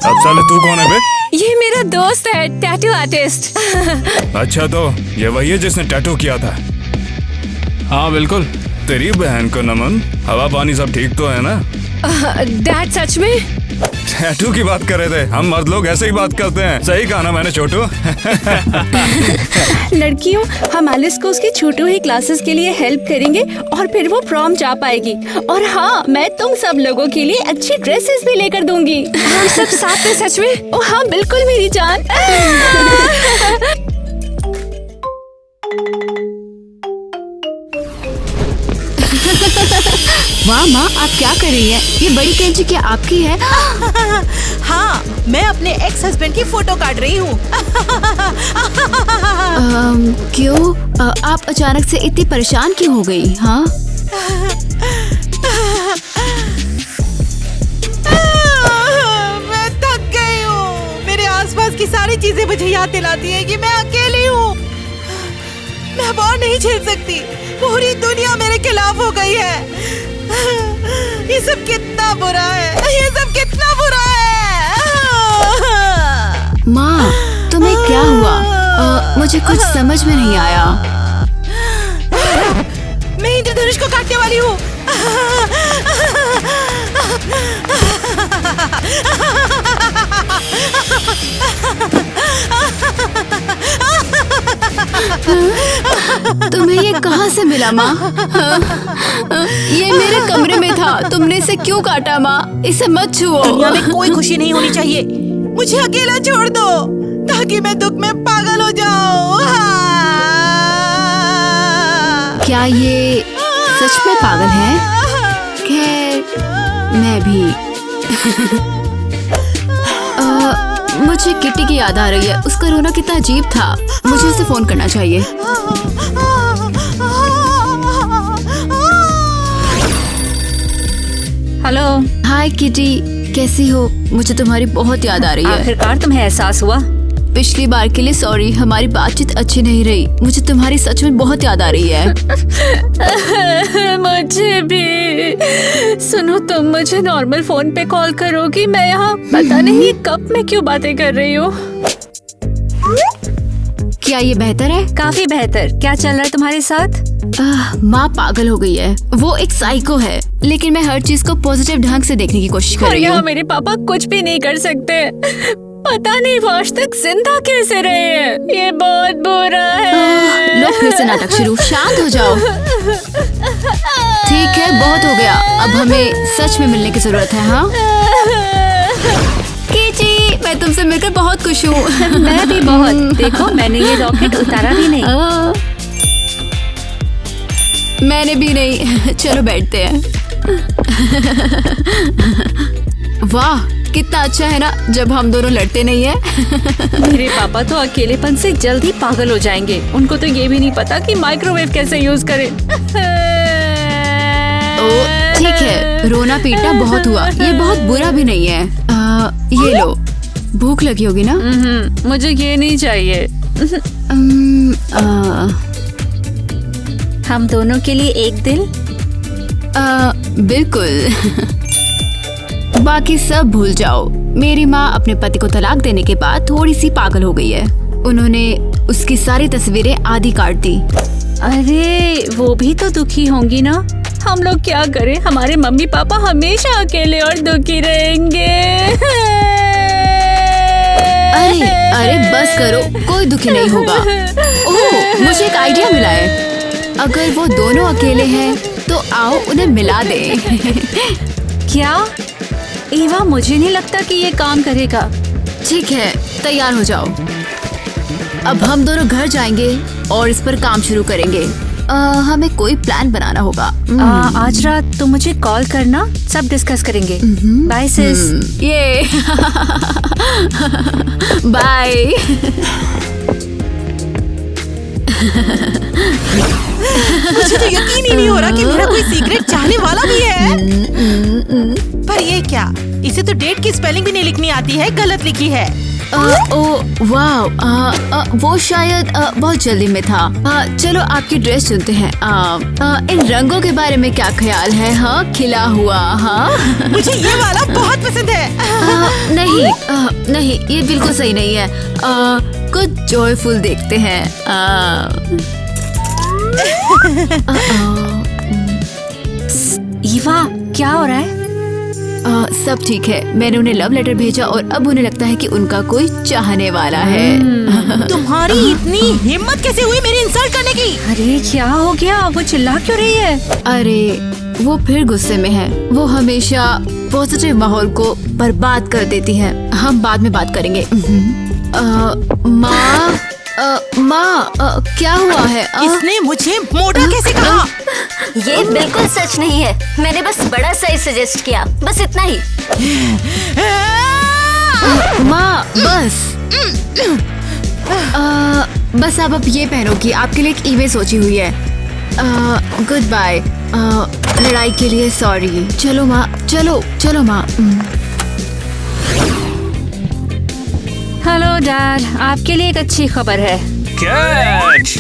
अब साले तू कौन है बे? ये मेरा दोस्त है, टैटू आर्टिस्ट। अच्छा, तो ये वही है जिसने टैटू किया था? हाँ बिल्कुल। तेरी बहन को नमन। हवा पानी सब ठीक तो है ना? डैड सच में? टैटू की बात कर रहे थे। हम मर्द लोग ऐसे ही बात करते हैं। सही कहा ना मैंने छोटू? लड़कियों, हम एलिस को उसकी छोटू ही क्लासेस के लिए हेल्प करेंगे और फिर वो प्रॉम जा पाएगी। और हाँ, मैं तुम सब लोगों के लिए अच्छी ड्रेसेस भी लेकर दूंगी। हम सब साथ में? सच में? ओ हाँ बिल्कुल मेरी जान। वाह माँ, आप क्या कर रही हैं? ये बड़ी कैंची क्या आपकी है? हाँ, मैं अपने एक्स हस्बैंड की फोटो काट रही हूँ। क्यों? आप अचानक से इतनी परेशान क्यों हो गई? हाँ, मैं थक गई हूँ। मेरे आसपास की सारी चीजें मुझे याद दिलाती है कि मैं अकेली हूँ। मैं अब और नहीं झेल सकती। पूरी दुनिया मेरे खिलाफ हो गई है। ये सब कितना बुरा है, ये सब कितना बुरा है। माँ, तुम्हें क्या हुआ? मुझे कुछ समझ में नहीं आया। मैं इंद्रधनुष को काटने वाली हूँ। तुम्हें ये कहाँ से मिला माँ? ये मेरे कमरे में था। तुमने इसे क्यों काटा माँ? इसे मत छुओ। दुनिया में कोई खुशी नहीं होनी चाहिए। मुझे अकेला छोड़ दो ताकि मैं दुख में पागल हो जाऊं। क्या ये सच में पागल है? खैर, मैं भी। मुझे किट्टी की याद आ रही है। उसका रोना कितना अजीब था। मुझे उसे फोन करना चाहिए। हेलो। हाय किटी, कैसी हो? मुझे तुम्हारी बहुत याद आ रही है। आखिरकार तुम्हें एहसास हुआ। पिछली बार के लिए सॉरी, हमारी बातचीत अच्छी नहीं रही। मुझे तुम्हारी सच में बहुत याद आ रही है। मुझे भी। सुनो, तुम मुझे नॉर्मल फोन पे कॉल करोगी? मैं यहाँ पता नहीं कब मैं क्यों बातें कर रही हूँ। क्या ये बेहतर है? काफी बेहतर। क्या चल रहा है तुम्हारे साथ? माँ पागल हो गई है। वो एक साइको है, लेकिन मैं हर चीज को पॉजिटिव ढंग से देखने की कोशिश कर रही हूँ। मेरे पापा कुछ भी नहीं कर सकते। पता नहीं वो आज तक जिंदा कैसे रहे हैं। ये बहुत बुरा है। लो फिर से नाटक शुरू। शांत हो जाओ। ठीक है, बहुत हो गया। अब हमें सच में मिलने की जरूरत है। हाँ कीची, मैं तुमसे मिलकर बहुत खुश हूँ। मैं भी बहुत। देखो, मैंने ये रॉकेट उतारा भी नहीं। मैंने भी नहीं। चलो बैठते हैं। वाह, कितना अच्छा है ना जब हम दोनों लड़ते नहीं है। मेरे पापा तो अकेलेपन से जल्दी पागल हो जाएंगे। उनको तो ये भी नहीं पता कि माइक्रोवेव कैसे यूज करें। ठीक है, रोना पीटना बहुत हुआ। ये बहुत बुरा भी नहीं है। ये लो, भूख लगी होगी ना? मुझे ये नहीं चाहिए। हम दोनों के लिए एक दिल। बिल्कुल। बाकी सब भूल जाओ। मेरी माँ अपने पति को तलाक देने के बाद थोड़ी सी पागल हो गई है। उन्होंने उसकी सारी तस्वीरें आधी काट दी। अरे, वो भी तो दुखी होंगी ना। हम लोग क्या करें? हमारे मम्मी पापा हमेशा अकेले और दुखी रहेंगे। अरे अरे बस करो, कोई दुखी नहीं होगा। ओह, मुझे एक आइडिया मिला है। अगर वो दोनों अकेले हैं तो आओ उन्हें मिला दें। क्या? ईवा, मुझे नहीं लगता कि ये काम करेगा। ठीक है, तैयार हो जाओ। अब हम दोनों घर जाएंगे और इस पर काम शुरू करेंगे। हमें कोई प्लान बनाना होगा। आज रात तुम मुझे कॉल करना, सब डिस्कस करेंगे। बाय सिस। ये बाय। मुझे तो यकीन ही नहीं हो रहा कि मेरा कोई सीक्रेट चाहने वाला भी है। पर ये क्या? इसे तो डेट की स्पेलिंग भी नहीं लिखनी आती है, गलत लिखी है। वाह, वो शायद बहुत जल्दी में था। चलो आपकी ड्रेस चुनते हैं। इन रंगों के बारे में क्या ख्याल है? हाँ, खिला हुआ। हाँ, मुझे ये वाला बहुत पसंद है। नहीं, ये बिल्कुल सही नहीं है। कुछ जॉयफुल देखते हैं। ईवा, क्या हो रहा है? सब ठीक है। मैंने उन्हें लव लेटर भेजा और अब उन्हें लगता है कि उनका कोई चाहने वाला है। तुम्हारी इतनी हिम्मत कैसे हुई मेरी इंसल्ट करने की? अरे क्या हो गया? वो चिल्ला क्यों रही है? अरे वो फिर गुस्से में है। वो हमेशा पॉजिटिव माहौल को बर्बाद कर देती है। हम बाद में बात करेंगे। माँ, क्या हुआ है? इसने मुझे मोटा कैसे कहा? ये बिल्कुल सच नहीं है। मैंने बस बड़ा साइज सजेस्ट किया, बस इतना ही। माँ बस बस अब ये पहनो कि आपके लिए एक इमेज सोची हुई है। Goodbye. लड़ाई के लिए सॉरी। चलो माँ, चलो चलो माँ। हेलो डैड, आपके लिए एक अच्छी खबर है। कैच।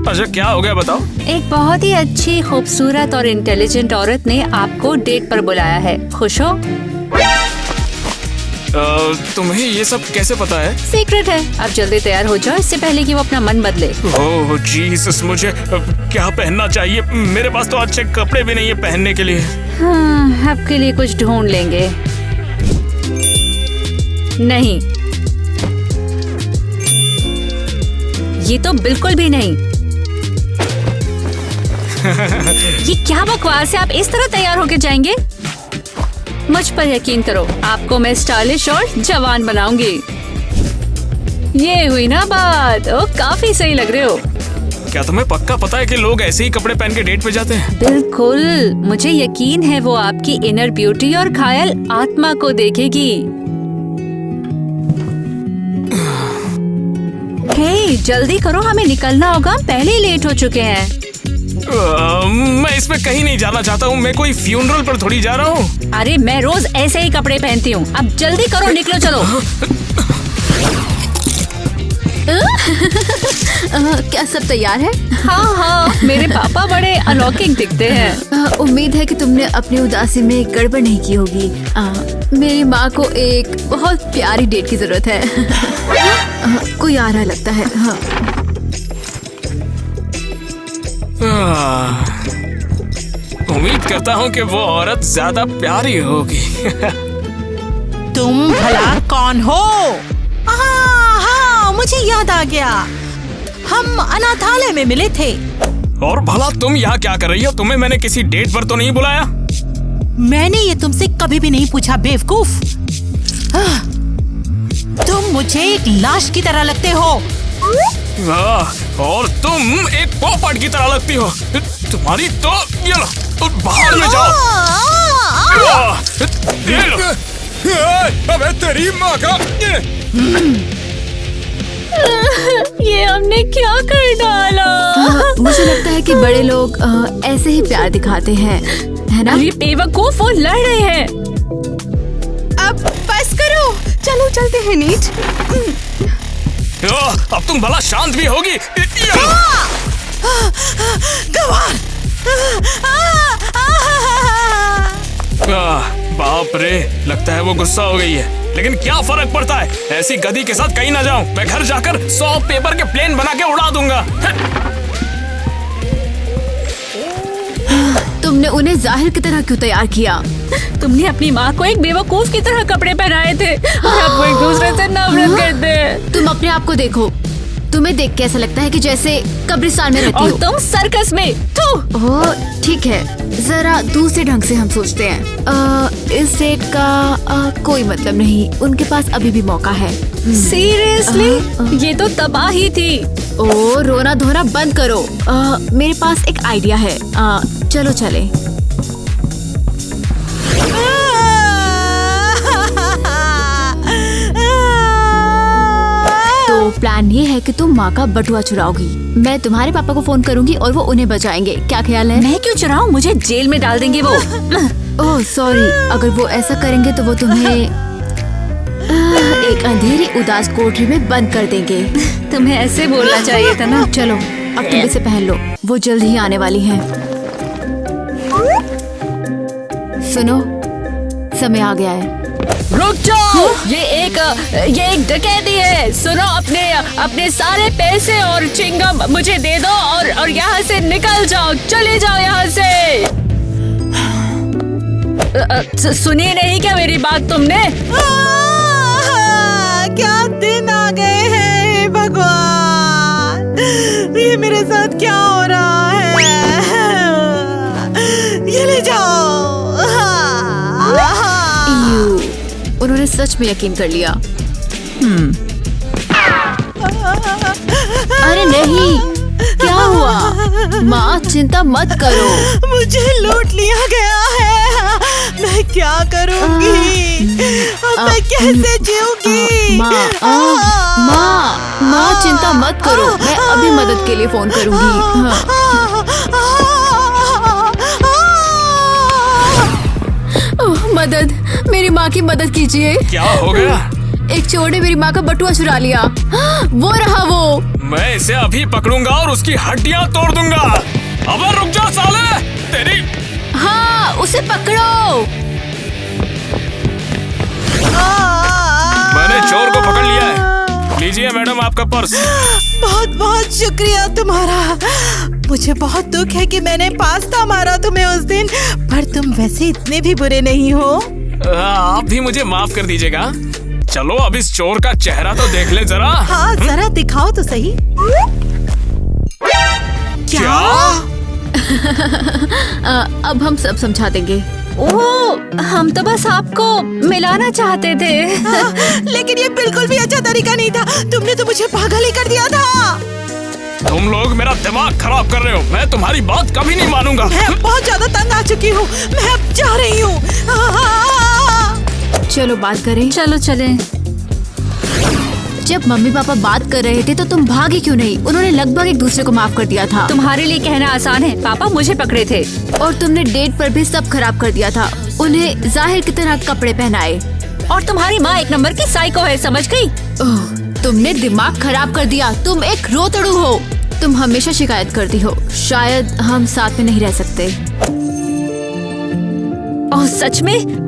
अच्छा क्या हो गया बताओ। एक बहुत ही अच्छी, खूबसूरत और इंटेलिजेंट औरत ने आपको डेट पर बुलाया है। खुश हो? तुम्हें ये सब कैसे पता है? सीक्रेट है। अब जल्दी तैयार हो जाओ, इससे पहले कि वो अपना मन बदले। ओह जीसस, मुझे क्या पहनना चाहिए? मेरे पास तो अच्छे कपड़े भी नहीं है पहनने के लिए। हाँ, आपके लिए कुछ ढूंढ लेंगे। नहीं, ये तो बिल्कुल भी नहीं। ये क्या बकवास है? आप इस तरह तैयार होके जाएंगे? मुझ पर यकीन करो, आपको मैं स्टाइलिश और जवान बनाऊंगी। ये हुई ना बात। ओ, काफी सही लग रहे हो। क्या तुम्हें पक्का पता है कि लोग ऐसे ही कपड़े पहन के डेट पे जाते हैं? बिल्कुल, मुझे यकीन है वो आपकी इनर ब्यूटी और घायल आत्मा को देखेगी। हे, जल्दी करो, हमें निकलना होगा, पहले ही लेट हो चुके हैं। मैं इसमें कहीं नहीं जाना चाहता हूँ। मैं कोई फ्यूनरल पर थोड़ी जा रहा हूँ। अरे मैं रोज ऐसे ही कपड़े पहनती हूँ। अब जल्दी करो, निकलो चलो। क्या सब तैयार है? हाँ हाँ, मेरे पापा बड़े अलौकिक दिखते हैं। उम्मीद है कि तुमने अपनी उदासी में गड़बड़ नहीं की होगी। मेरी माँ को एक बहुत प्यारी डेट की जरूरत है। कोई आ रहा लगता है। हाँ। उम्मीद करता हूँ कि वो औरत ज्यादा प्यारी होगी। तुम भला कौन हो? हाँ हाँ, मुझे याद आ गया, हम अनाथालय में मिले थे। और भला तुम यहाँ क्या कर रही हो? तुम्हें मैंने किसी डेट पर तो नहीं बुलाया। मैंने ये तुमसे कभी भी नहीं पूछा, बेवकूफ। तुम मुझे एक लाश की तरह लगते हो। और तुम एक पोपट की तरह लगती हो। तुम्हारी तो ये लो, तुम बाहर में जाओ। ये लो। अबे तेरी माँ का। ये हमने क्या कर डाला? मुझे लगता है कि बड़े लोग ऐसे ही प्यार दिखाते हैं, है ना? अरे बेवकूफ, वो लड़ रहे हैं। अब बस करो, चलो चलते हैं नीट। अब तुम भला शांत भी होगी? बाप रे, लगता है वो गुस्सा हो गई है। लेकिन क्या फर्क पड़ता है, ऐसी गधी के साथ कहीं ना जाऊं। मैं घर जाकर 100 पेपर के प्लेन बना के उड़ा दूंगा। तुमने उन्हें जाहिर की तरह क्यों तैयार किया? तुमने अपनी माँ को एक बेवकूफ की तरह कपड़े पहनाए थे और अब वो एक दूसरे से नफरत करते हैं। तुम अपने आप को देखो, तुम्हें देख के ऐसा लगता है कि जैसे कब्रिस्तान में रहती और हो। तुम सर्कस में। ओह ठीक है, जरा दूसरे ढंग से हम सोचते हैं। इस डेट का कोई मतलब नहीं, उनके पास अभी भी मौका है। सीरियसली? ये तो तबाही थी। ओ रोना धोना बंद करो। मेरे पास एक आइडिया है। चलो चले। तो प्लान ये है कि तुम माँ का बटुआ चुराओगी। मैं तुम्हारे पापा को फोन करूंगी और वो उन्हें बचाएंगे। क्या ख्याल है? मैं क्यों चुराऊं? मुझे जेल में डाल देंगे वो। ओह सॉरी, अगर वो ऐसा करेंगे तो वो तुम्हें एक अंधेरी उदास कोठरी में बंद कर देंगे। तुम्हें ऐसे बोलना चाहिए था ना। चलो अब तुम इसे पहन लो, वो जल्द ही आने वाली हैं। सुनो, समय आ गया है। रुक जाओ, ये एक डकैती है। सुनो, अपने सारे पैसे और चिंगम मुझे दे दो और यहाँ से निकल जाओ, चले जाओ यहाँ से। सुनी नहीं क्या मेरी बात तुमने? क्या दिन आ गए हैं भगवान, ये मेरे साथ क्या हो रहा है? ये ले जाओ। उन्होंने सच में यकीन कर लिया। अरे नहीं, क्या हुआ? माँ चिंता मत करो। मुझे लूट लिया गया है। मैं क्या करूंगी? अब मैं कैसे जीऊंगी? माँ चिंता मत करो, मैं अभी मदद के लिए फोन करूंगी। मदद, मेरी माँ की मदद कीजिए। क्या हो गया? एक चोर ने मेरी माँ का बटुआ चुरा लिया। वो रहा वो। मैं इसे अभी पकड़ूंगा और उसकी हड्डियां तोड़ दूंगा। अबे रुक जा साले, तेरी। हाँ, उसे पकड़ो। मैंने चोर को पकड़ लिया है। लीजिए मैडम आपका पर्स। बहुत बहुत शुक्रिया तुम्हारा। मुझे बहुत दुख है कि मैंने पास्ता मारा तुम्हें उस दिन, पर तुम वैसे इतने भी बुरे नहीं हो। आप भी मुझे माफ कर दीजिएगा। चलो अब इस चोर का चेहरा तो देख ले जरा। हाँ जरा दिखाओ तो सही। क्या? अब हम सब समझा देंगे। ओह, हम तो बस आपको मिलाना चाहते थे। लेकिन ये बिल्कुल भी अच्छा तरीका नहीं था। तुमने तो मुझे पागल ही कर दिया था। तुम लोग मेरा दिमाग खराब कर रहे हो। मैं तुम्हारी बात कभी नहीं मानूंगा। मैं बहुत ज्यादा तंग आ चुकी हूँ। मैं अब जा रही हूँ। चलो बात करें। चलो चलें। जब मम्मी पापा बात कर रहे थे तो तुम भागे क्यों नहीं? उन्होंने लगभग एक दूसरे को माफ कर दिया था। तुम्हारे लिए कहना आसान है, पापा मुझे पकड़े थे। और तुमने डेट पर भी सब खराब कर दिया था। उन्हें जाहिर की तरह कपड़े पहनाए। और तुम्हारी माँ एक नंबर की साइको है, समझ गई? तुमने दिमाग खराब कर दिया। तुम एक रोतड़ू हो। तुम हमेशा शिकायत करती हो। शायद हम साथ में नहीं रह सकते। ओह सच में?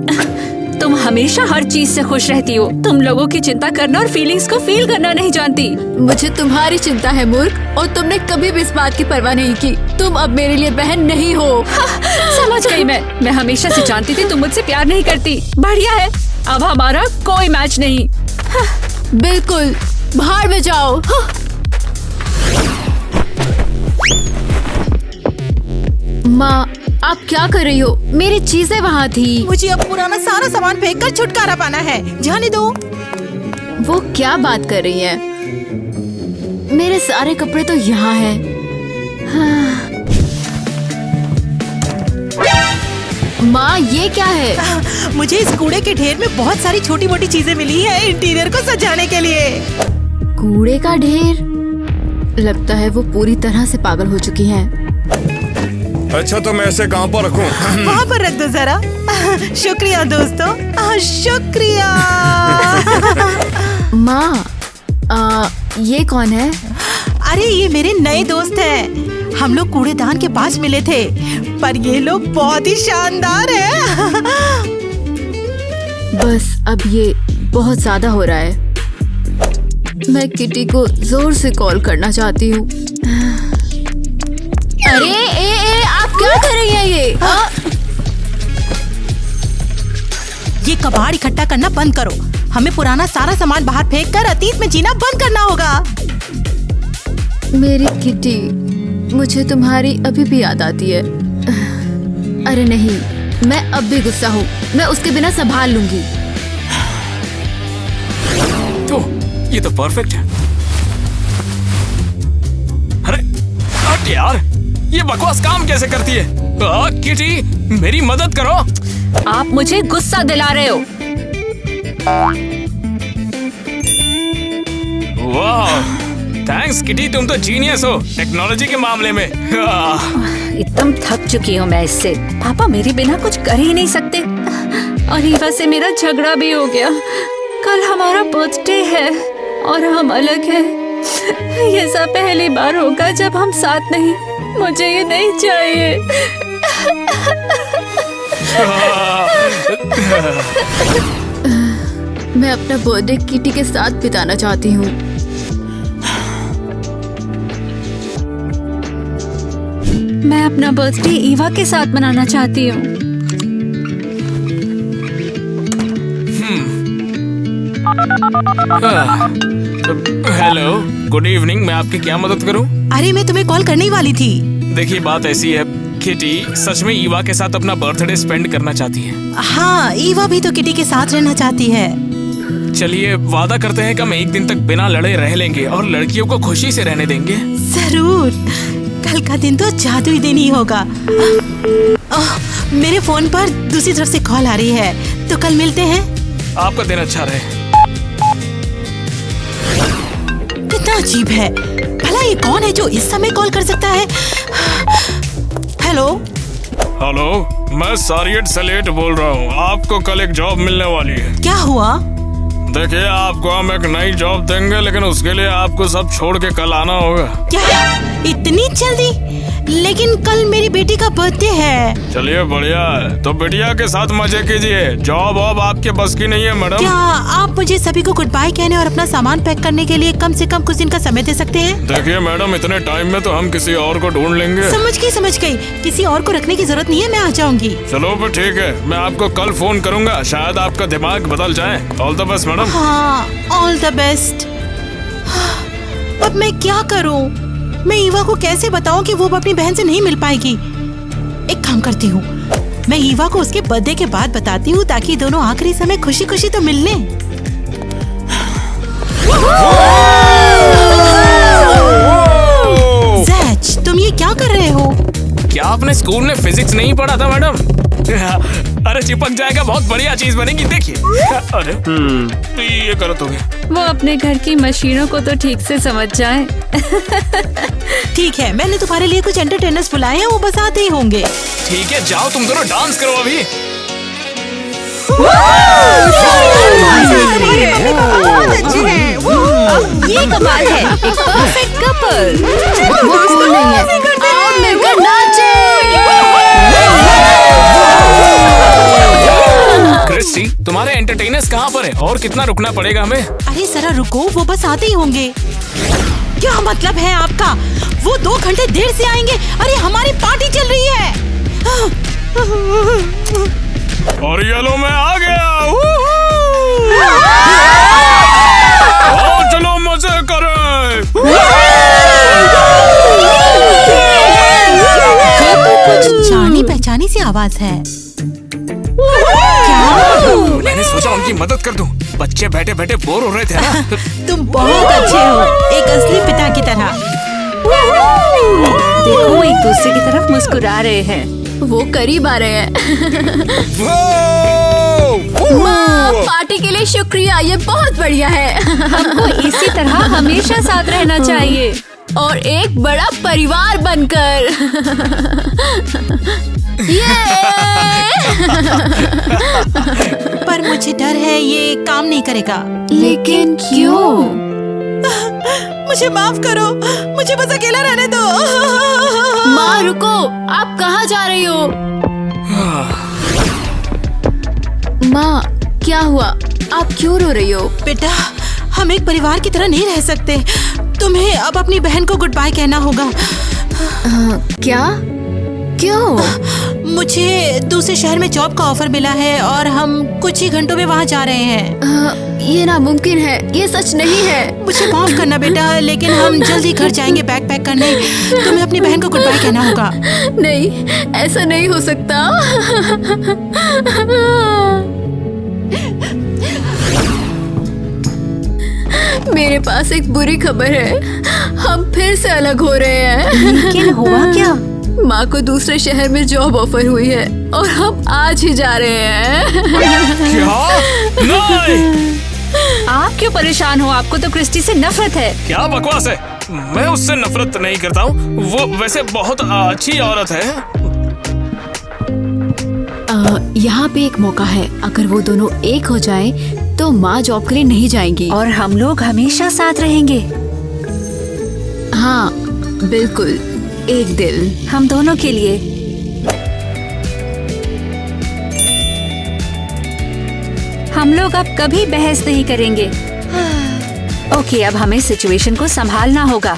तुम हमेशा हर चीज से खुश रहती हो। तुम लोगों की चिंता करना और फीलिंग्स को फील करना नहीं जानती। मुझे तुम्हारी चिंता है मूर्ख, और तुमने कभी भी इस बात की परवाह नहीं की। तुम अब मेरे लिए बहन नहीं हो। समझ गई मैं हमेशा से जानती थी तुम मुझसे प्यार नहीं करती। बढ़िया है, अब हमारा कोई मैच नहीं। बिल्कुल, बाहर में जाओ। माँ, आप क्या कर रही हो? मेरी चीजें वहाँ थी। मुझे अब पुराना सारा सामान फेंक कर छुटकारा पाना है। जाने दो। वो क्या बात कर रही है? मेरे सारे कपड़े तो यहाँ हैं। हाँ। माँ, ये क्या है? मुझे इस कूड़े के ढेर में बहुत सारी छोटी मोटी चीजें मिली है इंटीरियर को सजाने के लिए। कूड़े का ढेर? लगता है वो पूरी तरह से पागल हो चुकी हैं। अच्छा तो मैं ऐसे कहाँ पर रखूं? वहाँ पर रख दो जरा। शुक्रिया दोस्तों, शुक्रिया। माँ, ये कौन है? अरे ये मेरे नए दोस्त हैं। हम लोग कूड़ेदान के पास मिले थे, पर ये लोग बहुत ही शानदार हैं। बस अब ये बहुत ज्यादा हो रहा है। मैं किटी को जोर से कॉल करना चाहती हूँ। अरे आप क्या कर रही हैं ये? ये कबाड़ इकट्ठा करना बंद करो। हमें पुराना सारा सामान बाहर फेंक कर अतीत में जीना बंद करना होगा। मेरी किटी, मुझे तुम्हारी अभी भी याद आती है। अरे नहीं, मैं अब भी गुस्सा हूँ। मैं उसके बिना संभाल लूंगी। तो ये तो परफेक्ट है। अरे हट यार, ये बकवास काम कैसे करती है? किटी मेरी मदद करो। आप मुझे गुस्सा दिला रहे हो। वाह, थैंक्स किटी, तुम तो जीनियस हो टेक्नोलॉजी के मामले में। एकदम थक चुकी हूँ मैं इससे। पापा मेरे बिना कुछ कर ही नहीं सकते। और ईवा से मेरा झगड़ा भी हो गया। कल हमारा बर्थडे है और हम अलग हैं। ये सब पहली बार होगा जब हम साथ नहीं। मुझे ये नहीं चाहिए। मैं अपना बर्थडे किटी के साथ बिताना चाहती हूँ। मैं अपना बर्थडे ईवा के साथ मनाना चाहती हूँ। Hello, good evening. मैं आपकी क्या मदद करूं? अरे मैं तुम्हें कॉल करने ही वाली थी। देखिए बात ऐसी है, किटी सच में ईवा के साथ अपना बर्थडे स्पेंड करना चाहती है। हाँ, ईवा भी तो किटी के साथ रहना चाहती है। चलिए वादा करते हैं कि हम एक दिन तक बिना लड़े रह लेंगे और लड़कियों को खुशी से रहने देंगे। जरूर। कल का दिन तो जादुई दिन ही होगा। मेरे फोन पर दूसरी तरफ से कॉल आ रही है, तो कल मिलते हैं। आपका दिन अच्छा रहे। कितना अजीब है, भला ये कौन है जो इस समय कॉल कर सकता है? हेलो हेलो, मैं सारियट सलेट बोल रहा हूँ। आपको कल एक जॉब मिलने वाली है। क्या हुआ? देखिए, आपको हम एक नई जॉब देंगे, लेकिन उसके लिए आपको सब छोड़ के कल आना होगा। क्या इतनी जल्दी? लेकिन कल मेरी बेटी का बर्थडे है। चलिए बढ़िया है, तो बिटिया के साथ मजे कीजिए। जॉब वॉब आपके बस की नहीं है मैडम। क्या आप मुझे सभी को गुड बाय कहने और अपना सामान पैक करने के लिए कम से कम कुछ दिन का समय दे सकते हैं? देखिए मैडम, इतने टाइम में तो हम किसी और को ढूंढ लेंगे। समझ गई। किसी और को रखने की जरूरत नहीं है, मैं आ जाऊंगी। चलो फिर ठीक है, मैं आपको कल फोन करूंगा। शायद आपका दिमाग बदल जाए। All the best madam. हाँ, ऑल द बेस्ट। अब मैं क्या करूं? मैं ईवा को कैसे बताऊं कि वो अपनी बहन से नहीं मिल पाएगी? एक काम करती हूँ, मैं ईवा को उसके बर्थडे के बाद बताती हूँ, ताकि दोनों आखिरी समय खुशी खुशी तो मिल लें। जैच, तुम ये क्या कर रहे हो? क्या आपने स्कूल में फिजिक्स नहीं पढ़ा था मैडम? अरे चिपक जाएगा, बहुत बढ़िया चीज बनेगी, देखिए। अरे ये गलत हो गया। वो अपने घर की मशीनों को तो ठीक से समझ जाए। ठीक है, मैंने तुम्हारे लिए कुछ एंटरटेनर्स बुलाए हैं, वो बस आते ही होंगे। ठीक है, जाओ तुम दोनों डांस करो अभी। बहुत अच्छे हैं। ये कमाल है, एक परफेक्ट कपल। वो कूल नहीं है। आओ मिलकर नाचे। क्रिस्टी, तुम्हारे एंटरटेनर्स कहाँ पर है और कितना रुकना पड़ेगा हमें? अरे जरा रुको, वो बस आते ही होंगे। क्या मतलब है आपका? वो 2 घंटे देर से आएंगे। अरे हमारी पार्टी चल रही है। और ये लो, मैं आ गया। आओ चलो मजे करें। ये तो कुछ जानी पहचानी सी आवाज है। मैंने सोचा उनकी मदद कर दूं। बच्चे बैठे बैठे बोर हो रहे थे ना। तुम बहुत अच्छे हो, एक असली पिता की तरह। देखो, एक दूसरे की तरफ मुस्कुरा रहे हैं। वो करीब आ रहे हैं। माँ, पार्टी के लिए शुक्रिया, ये बहुत बढ़िया है। हमको इसी तरह हमेशा साथ रहना चाहिए और एक बड़ा परिवार बनकर। पर मुझे डर है ये काम नहीं करेगा। लेकिन क्यों? मुझे माफ करो, मुझे बस अकेला रहने दो। माँ रुको, आप कहाँ जा रही हो? माँ क्या हुआ? आप क्यों रो रही हो? बेटा, हम एक परिवार की तरह नहीं रह सकते। तुम्हें अब अपनी बहन को गुड बाय कहना होगा। क्या? क्यों? मुझे दूसरे शहर में जॉब का ऑफर मिला है और हम कुछ ही घंटों में वहाँ जा रहे हैं। ये नामुमकिन है, ये सच नहीं है। मुझे माफ करना बेटा, लेकिन हम जल्दी घर जाएंगे बैग पैक करने। तुम्हें अपनी बहन को गुड बाय कहना होगा। नहीं, ऐसा नहीं हो सकता। मेरे पास एक बुरी खबर है, हम फिर से अलग हो रहे हैं। लेकिन हुआ क्या? माँ को दूसरे शहर में जॉब ऑफर हुई है और हम आज ही जा रहे हैं। क्या? नहीं! आप क्यों परेशान हो? आपको तो क्रिस्टी से नफरत है। क्या बकवास है? मैं उससे नफरत नहीं करता हूँ, वो वैसे बहुत अच्छी औरत है। यहाँ पे एक मौका है, अगर वो दोनों एक हो जाएं, तो माँ जॉब के लिए नहीं जाएंगी और हम लोग हमेशा साथ रहेंगे। हाँ बिल्कुल, एक दिल हम दोनों के लिए। हम लोग अब कभी बहस नहीं करेंगे। ओके, अब हमें सिचुएशन को संभालना होगा।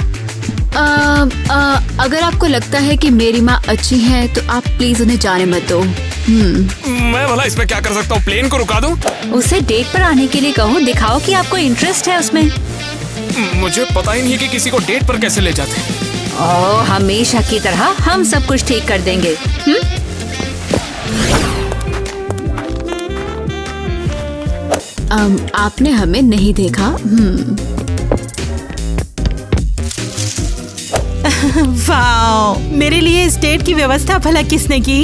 अगर आपको लगता है कि मेरी माँ अच्छी है तो आप प्लीज उन्हें जाने मत दो। मैं भला इसमें क्या कर सकता हूँ? प्लेन को रुका दूं? उसे डेट पर आने के लिए कहो, दिखाओ कि आपको इंटरेस्ट है उसमें। मुझे पता ही नहीं कि किसी को डेट पर कैसे ले जाते हैं। ओह, हमेशा की तरह हम सब कुछ ठीक कर देंगे। आपने हमें नहीं देखा। वाओ, मेरे लिए इस डेट की व्यवस्था भला किसने की?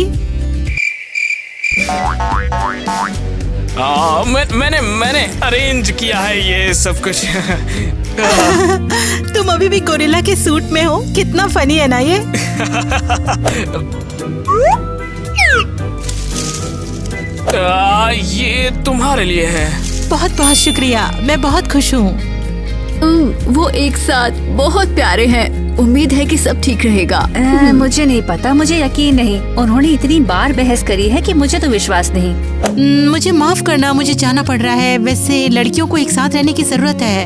मैंने अरेंज किया है ये सब कुछ। तुम अभी भी गोरिल्ला के सूट में हो, कितना फनी है ना ये। ये तुम्हारे लिए है। बहुत बहुत शुक्रिया, मैं बहुत खुश हूँ। वो एक साथ बहुत प्यारे हैं। उम्मीद है कि सब ठीक रहेगा। मुझे नहीं पता, मुझे यकीन नहीं। उन्होंने इतनी बार बहस करी है कि मुझे तो विश्वास नहीं। मुझे माफ करना, मुझे जाना पड़ रहा है। वैसे लड़कियों को एक साथ रहने की जरूरत है।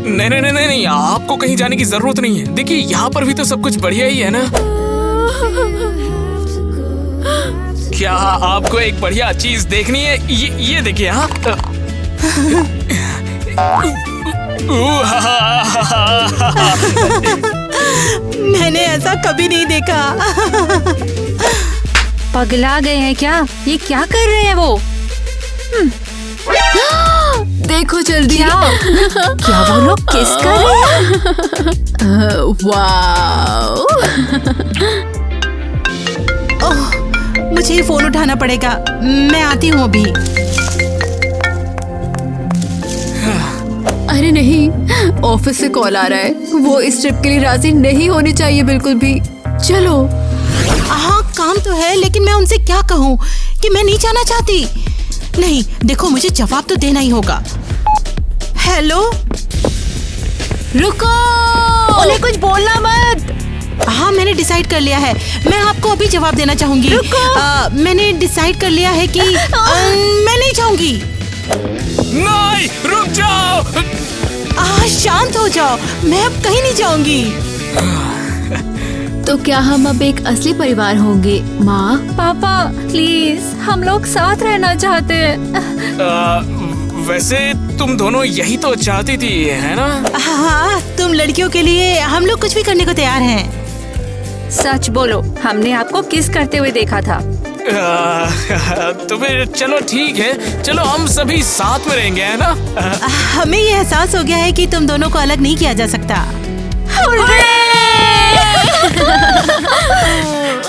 नहीं, आपको कहीं जाने की जरूरत नहीं है। देखिए यहाँ पर भी तो सब कुछ बढ़िया ही है ना। क्या आपको एक बढ़िया चीज देखनी है? ये देखिए। हाँ मैंने ऐसा कभी नहीं देखा। पगला गए हैं क्या? ये क्या कर रहे हैं वो? देखो जल्दी। क्या वो लोग किस कर रहे हैं? वाओ। मुझे ये फोन उठाना पड़ेगा, मैं आती हूँ अभी। अरे नहीं, ऑफिस से कॉल आ रहा है। वो इस ट्रिप के लिए राजी नहीं होनी चाहिए बिल्कुल भी। चलो। हाँ काम तो है, लेकिन मैं उनसे क्या कहूँ कि मैं नहीं जाना चाहती। नहीं देखो, मुझे जवाब तो देना ही होगा। हेलो, रुको, उन्हें कुछ बोलना मत। हाँ मैंने डिसाइड कर लिया है, मैं आपको अभी जवाब देना चाहूंगी। मैंने डिसाइड कर लिया है कि मैं नहीं जाऊंगी। नहीं, रुक जाओ। शांत हो जाओ, मैं अब कहीं नहीं जाऊंगी। तो क्या हम अब एक असली परिवार होंगे? माँ, पापा प्लीज, हम लोग साथ रहना चाहते हैं। वैसे तुम दोनों यही तो चाहती थी, है ना? हाँ, तुम लड़कियों के लिए हम लोग कुछ भी करने को तैयार हैं। सच बोलो, हमने आपको किस करते हुए देखा था। तो फिर चलो ठीक है, चलो हम सभी साथ में रहेंगे, है ना? हमें ये एहसास हो गया है कि तुम दोनों को अलग नहीं किया जा सकता।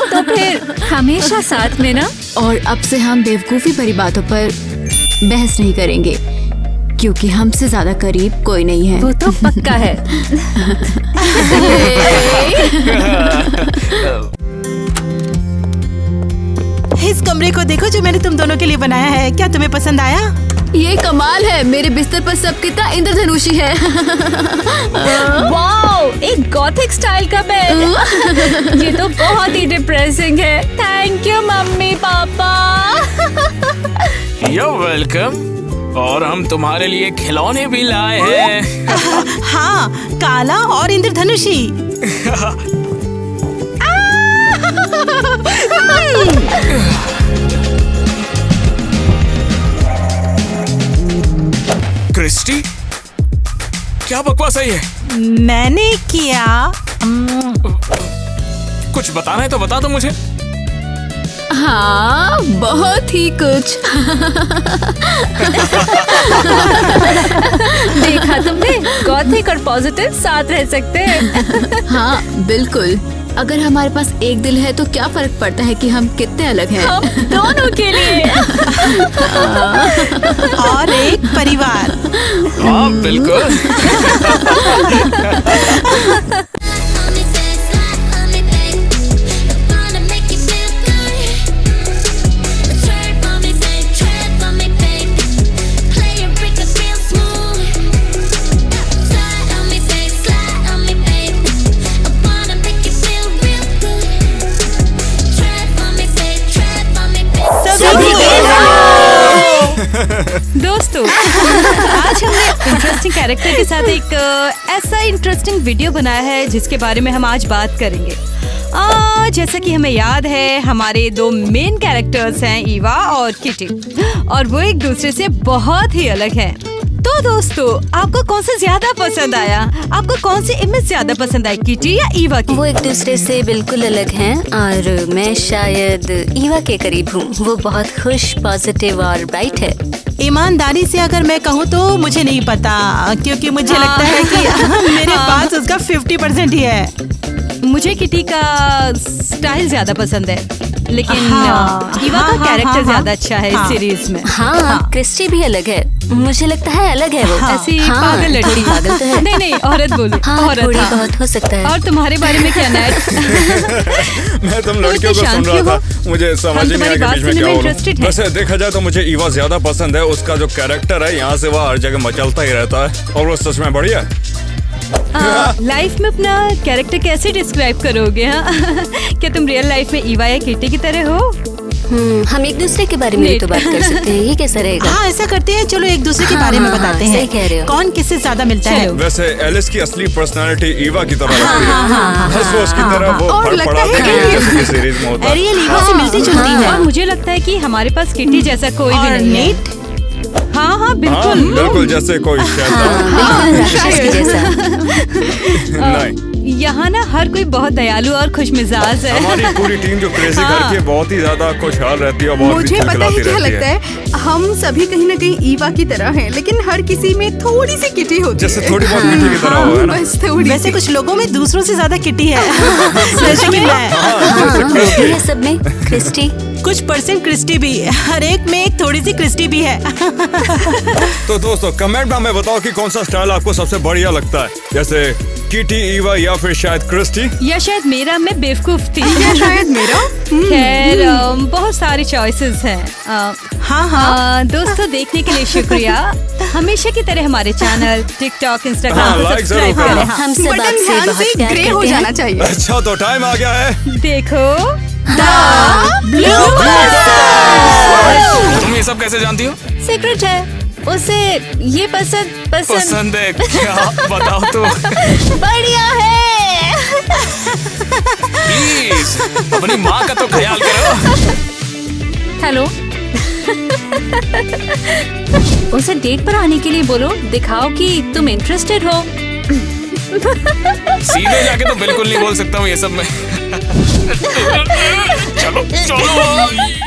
तो फिर हमेशा साथ में ना। और अब से हम बेवकूफी भरी बातों पर बहस नहीं करेंगे, क्योंकि हमसे ज्यादा करीब कोई नहीं है। वो तो पक्का है। इस कमरे को देखो जो मैंने तुम दोनों के लिए बनाया है, क्या तुम्हें पसंद आया? ये कमाल है, मेरे बिस्तर पर सब कितना इंद्रधनुषी है। वाओ, एक गॉथिक स्टाइल का बेड। ये तो बहुत ही डिप्रेसिंग है। Thank you mummy papa. You're welcome। और हम तुम्हारे लिए खिलौने भी लाए हैं। हाँ, काला और इंद्रधनुषी। क्रिस्टी, क्या बकवास है ये? मैंने किया। कुछ बताना है तो बता दो मुझे। हाँ, बहुत ही कुछ। देखा तुमने, गॉथिक और पॉजिटिव साथ रह सकते हैं। हाँ बिल्कुल। अगर हमारे पास एक दिल है तो क्या फर्क पड़ता है कि हम कितने अलग हैं? हम दोनों के लिए। और एक परिवार। हाँ बिल्कुल। दोस्तों, आज हमने इंटरेस्टिंग कैरेक्टर के साथ एक ऐसा इंटरेस्टिंग वीडियो बनाया है जिसके बारे में हम आज बात करेंगे। जैसा कि हमें याद है, हमारे दो मेन कैरेक्टर्स हैं ईवा और किटी, और वो एक दूसरे से बहुत ही अलग हैं। तो दोस्तों, आपको कौन सा ज्यादा पसंद आया? आपको कौन सी इमेज ज्यादा पसंद आई, किटी या ईवा की? वो एक दूसरे से बिल्कुल अलग हैं और मैं शायद ईवा के करीब हूँ। वो बहुत खुश, पॉजिटिव और ब्राइट है। ईमानदारी से अगर मैं कहूँ तो मुझे नहीं पता, क्योंकि मुझे लगता है कि मेरे पास उसका 50% ही है। मुझे किटी का स्टाइल ज्यादा पसंद है, लेकिन ईवा का हाँ, कैरेक्टर हाँ, ज्यादा अच्छा है हाँ। इस सीरीज में। हाँ, क्रिस्टी भी अलग है। मुझे लगता है अलग है वो। ऐसी हाँ, पागल लड़की। थोड़ी पागल तो है। नहीं नहीं, औरत बोली। हाँ, औरत, थोड़ी हाँ। बहुत हो सकता है। और तुम्हारे बारे में क्या नेट? मैं तुम लड़कियों को सुन रहा था, मुझे समझ ही नहीं आया कि बीच में क्या बोलूं। वैसे देखा जाए तो मुझे ईवा ज्यादा पसंद है। उसका जो कैरेक्टर है, यहाँ से वहाँ हर जगह मचलता ही रहता है और वो सच में बढ़िया है। लाइफ में अपना कैरेक्टर कैसे डिस्क्राइब करोगे? हाँ? क्या तुम रियल लाइफ में ईवा या किटी की तरह हो? हम एक दूसरे के बारे में भी तो बात कर सकते हैं। ये कैसा रहेगा? हाँ, ऐसा करते हैं। चलो एक दूसरे के बारे में बताते हैं। सही कह रहे हो। कौन किससे ज्यादा मिलता है। वैसे एलिस की असली पर्सनालिटी ईवा की तरह लगती है। बस वो उसकी तरह वो और लगता है फड़फड़ाती है जैसे कि सीरीज में होता है। एरियल ईवा से मिलती जुलती है। और मुझे लगता है कि हमारे पास किटी जैसा कोई भी और नहीं है। नीट? हाँ हाँ, हाँ, बिल्कुल। बिल्कुल जैसे कोई शैतान। बिल्कुल राक्षस के जैसा। नहीं, यहाँ ना हर कोई बहुत दयालु और खुश मिजाज है। हमारी पूरी टीम जो क्रेजी करती है बहुत ही ज्यादा खुशहाल रहती है और बहुत मुझे भी पता है खिलखिलाती क्या रहती लगता है, हम सभी कहीं ना कहीं ईवा की तरह हैं, लेकिन हर किसी में थोड़ी सी किटी होती जैसे है। थोड़ी बहुत मिट्टी की तरह हो, है ना? बस थोड़ी वैसे सी। कुछ लोगों में दूसरों से ज्यादा किटी है। जैसे कि मैं। हाँ, मिट्टी है सब में। क्रिस्टी कुछ % क्रिस्टी भी, हर एक में एक थोड़ी सी क्रिस्टी भी है। तो दोस्तों कमेंट में हमें बताओ कि कौन सा स्टाइल आपको सबसे बढ़िया लगता है, जैसे किटी, ईवा या फिर शायद क्रिस्टी। या शायद मेरा, मैं बेवकूफ थी। या शायद मेरा। खैर, बहुत सारी चॉइसेस हैं। हाँ। दोस्तों, देखने के लिए शुक्रिया। हमेशा की तरह हमारे चैनल टिकटॉक, इंस्टाग्राम हाँ, को like सब्सक्राइब जरूर करें। करना। हम सब बटन आपसे ध्यान बहुत से प्यार ग्रे हो करते जाना हैं। चाहिए। अच्छा तो टाइम आ गया है। देखो तुम ये सब कैसे जानती हो? सीक्रेट है, उसे ये पसंद पसंद है क्या? बताओ तो बढ़िया है। प्लीज, अपनी माँ का तो ख्याल करो। हेलो। उसे डेट पर आने के लिए बोलो, दिखाओ कि तुम इंटरेस्टेड हो। सीधे जाके तो बिल्कुल नहीं बोल सकता हूँ ये सब में। चलो चलो।